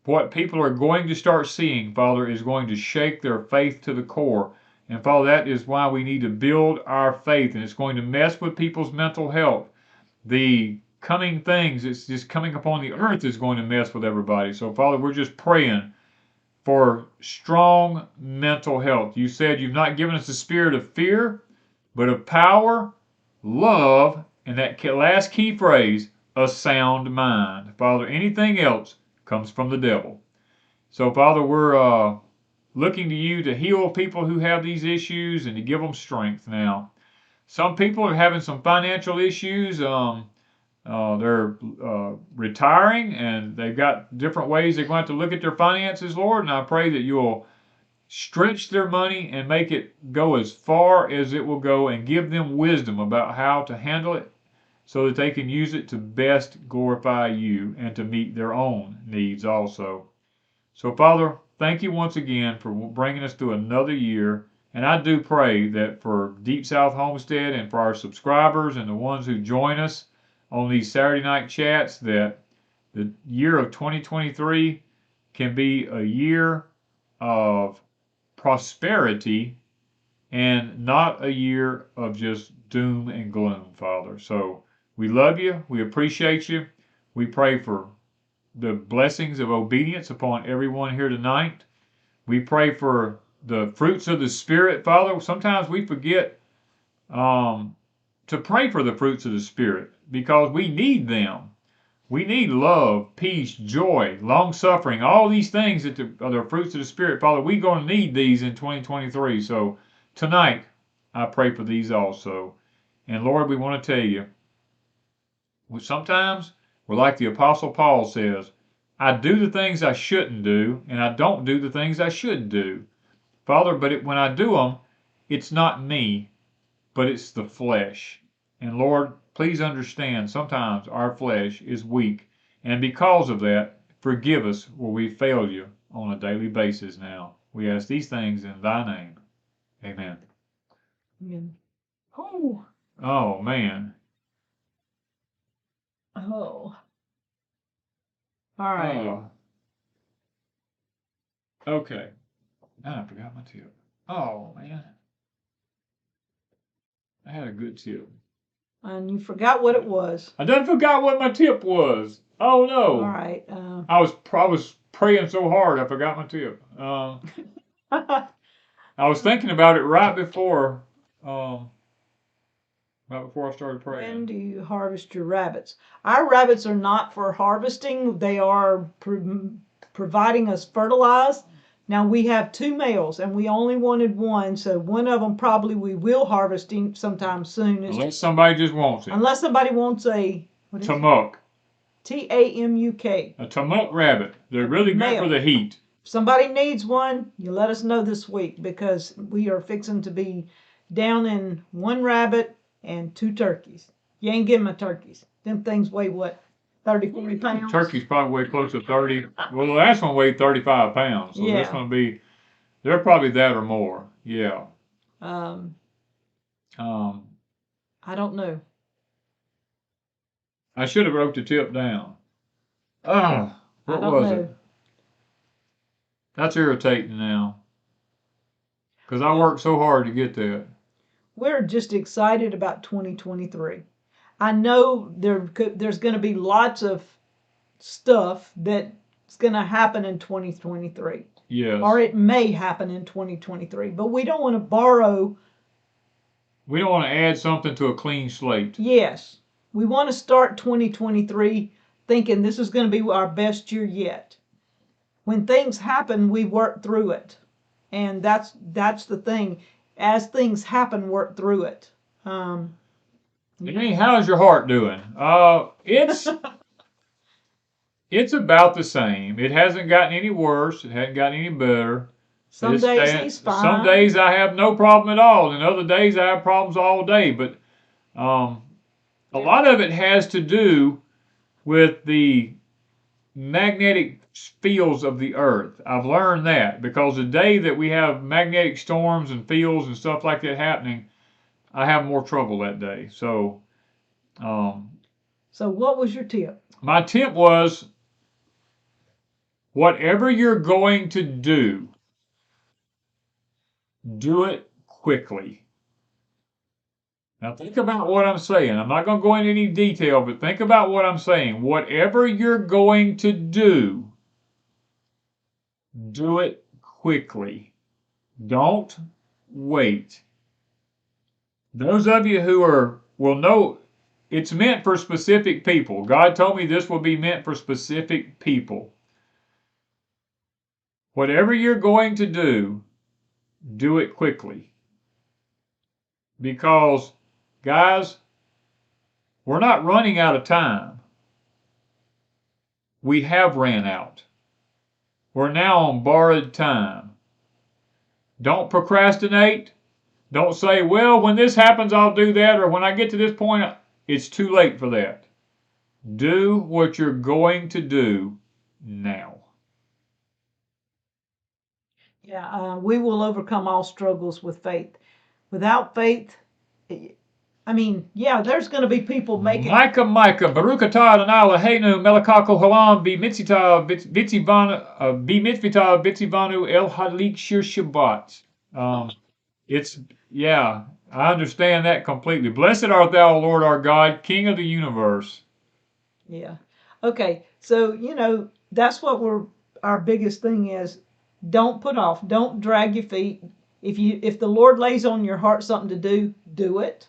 what people are going to start seeing, Father, is going to shake their faith to the core. And Father, that is why we need to build our faith, and it's going to mess with people's mental health. The coming things, it's just coming upon the earth is going to mess with everybody. So Father, we're just praying for strong mental health. You said you've not given us a spirit of fear, but of power, love, and that last key phrase, a sound mind. Father, anything else comes from the devil. So Father, we're looking to you to heal people who have these issues and to give them strength now. Some people are having some financial issues. They're retiring and they've got different ways they're going to have to look at their finances, Lord. And I pray that you'll stretch their money and make it go as far as it will go and give them wisdom about how to handle it so that they can use it to best glorify you and to meet their own needs also. So, Father, thank you once again for bringing us through another year. And I do pray that for Deep South Homestead and for our subscribers and the ones who join us on these Saturday night chats that the year of 2023 can be a year of prosperity and not a year of just doom and gloom, Father. So we love you. We appreciate you. We pray for the blessings of obedience upon everyone here tonight. We pray for the fruits of the Spirit, Father. Sometimes we forget to pray for the fruits of the Spirit because we need them. We need love, peace, joy, long suffering, all these things that are the fruits of the Spirit, Father. We're going to need these in 2023. So tonight, I pray for these also. And Lord, we want to tell you, sometimes we're like the Apostle Paul says, I do the things I shouldn't do, and I don't do the things I should do. Father, but when I do them, it's not me, but it's the flesh. And Lord, please understand, sometimes our flesh is weak. And because of that, forgive us where we fail you on a daily basis now. We ask these things in thy name. Amen. Amen. Oh, man. Oh. All right. Oh. Okay. Now I forgot my tip. Oh, man. I had a good tip. And you forgot what it was. I done forgot what my tip was. Oh no. All right. I was praying so hard I forgot my tip. I was thinking about it right before I started praying. When do you harvest your rabbits? Our rabbits are not for harvesting. They are providing us fertilize. Now we have 2 males and we only wanted one, so one of them probably we will harvest sometime soon. Unless somebody just wants it. Unless somebody wants a Tamuk. Tamuk. A Tamuk rabbit. They're really good for the heat. If somebody needs one, you let us know this week because we are fixing to be down in 1 rabbit and 2 turkeys. You ain't getting my turkeys. Them things weigh what? 30, 40 pounds? Turkeys probably weigh close to 30. Well, the last one weighed 35 pounds. So yeah. This one they're probably that or more. Yeah. I don't know. I should have wrote the tip down. What was it? That's irritating now. Because I worked so hard to get that. We're just excited about 2023. I know there's going to be lots of stuff that's going to happen in 2023. Yes. Or it may happen in 2023. But we don't want to borrow. We don't want to add something to a clean slate. Yes. We want to start 2023 thinking this is going to be our best year yet. When things happen, we work through it. And that's the thing. As things happen, work through it. Hey, how's your heart doing? It's about the same. It hasn't gotten any worse. It hasn't gotten any better. Some days he's fine. Some days I have no problem at all, and other days I have problems all day. But a lot of it has to do with the magnetic fields of the earth. I've learned that because the day that we have magnetic storms and fields and stuff like that happening, I have more trouble that day. So what was your tip? My tip was, whatever you're going to do it quickly. Now think about what I'm saying. I'm not going to go into any detail, but think about what I'm saying. Whatever you're going to do it quickly. Don't wait. Those of you who will know it's meant for specific people. God told me this will be meant for specific people. Whatever you're going to do it quickly. Because, guys, we're not running out of time. We have ran out. We're now on borrowed time. Don't procrastinate. Don't say, well, when this happens, I'll do that, or when I get to this point, it's too late for that. Do what you're going to do now. Yeah, we will overcome all struggles with faith. Without faith, I mean, yeah, there's going to be people making. Micah, Baruch atah Adonai Eloheinu melech haKol haolam b'mitzvah b'tzivanu el hadlik shir Shabbat. I understand that completely. Blessed art thou, Lord our God, King of the universe. Yeah. Okay. So, that's what our biggest thing is. Don't put off. Don't drag your feet. If the Lord lays on your heart something to do it.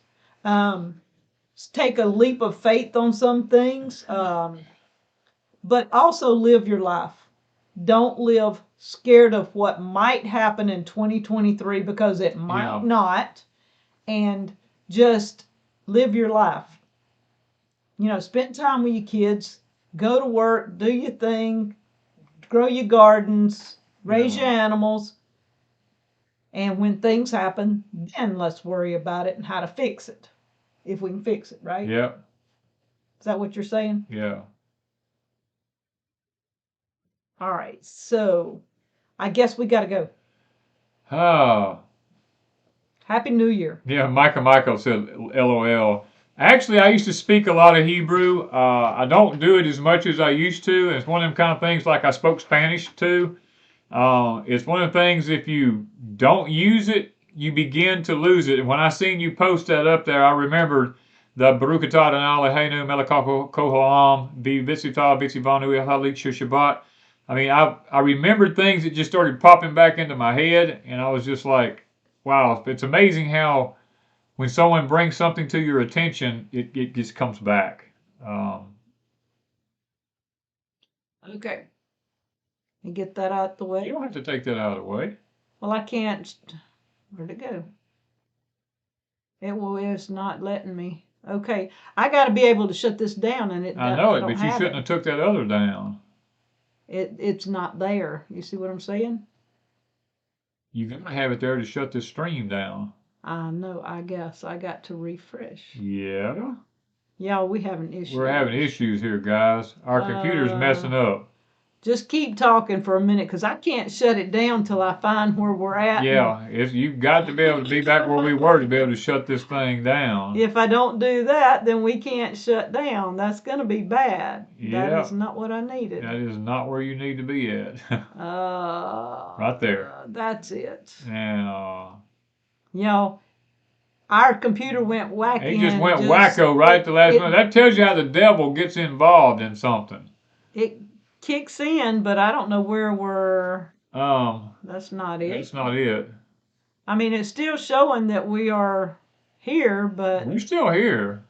Take a leap of faith on some things. But also live your life. Don't live scared of what might happen in 2023 because it might not. And just live your life. Spend time with your kids. Go to work. Do your thing. Grow your gardens. Raise your animals. And when things happen, then let's worry about it and how to fix it. If we can fix it, right? Yeah. Is that what you're saying? Yeah. All right. So, I guess we got to go. Happy New Year. Yeah, Michael said LOL. Actually, I used to speak a lot of Hebrew. I don't do it as much as I used to. It's one of them kind of things like I spoke Spanish too. It's one of the things, if you don't use it, you begin to lose it. And when I seen you post that up there, I remembered the Barukata and Alehenu Melakako Kohoam, Be Visita, Bitsivanu, Halik Shabbat. I mean, I remembered things that just started popping back into my head, and I was just like, wow, it's amazing how when someone brings something to your attention, it just comes back. Okay. And get that out the way. You don't have to take that out of the way. Well, I can't. Where'd it go? It's not letting me. Okay, I got to be able to shut this down, and I know it, but you shouldn't have took that other down. It's not there. You see what I'm saying? You're gonna have it there to shut this stream down. I know. I guess I got to refresh. Yeah. Yeah, we having issues. We're having issues here, guys. Our computer's messing up. Just keep talking for a minute, because I can't shut it down till I find where we're at. Yeah, you've got to be able to be back where we were to be able to shut this thing down. If I don't do that, then we can't shut down. That's going to be bad. Yeah. That is not what I needed. That is not where you need to be at. Right there. That's it. And, our computer went wacky. It just went wacko right at the last minute. That tells you how the devil gets involved in something. It kicks in, but I don't know where we're. That's not it. That's not it. I mean, it's still showing that we are here, but we're still here.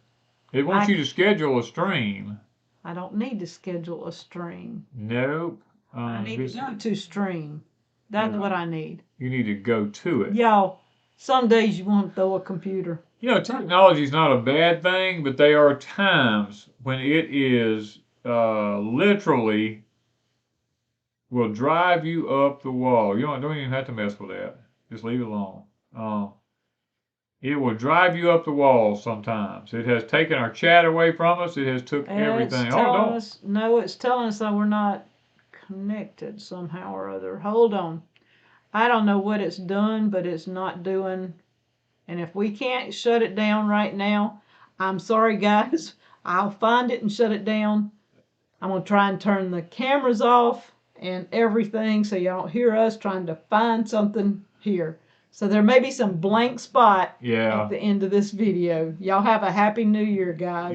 It wants you to schedule a stream. I don't need to schedule a stream. Nope. I need to go to stream. That's what I need. You need to go to it. Y'all, some days you want to throw a computer. Technology is not a bad thing, but there are times when it is literally will drive you up the wall. You don't even have to mess with that. Just leave it alone. It will drive you up the wall sometimes. It has taken our chat away from us. It has took everything. It's telling us that we're not connected somehow or other. Hold on. I don't know what it's done, but it's not doing. And if we can't shut it down right now, I'm sorry, guys. I'll find it and shut it down. I'm going to try and turn the cameras off and everything so you don't hear us trying to find something here. So there may be some blank spot at the end of this video. Y'all have a happy new year, guys.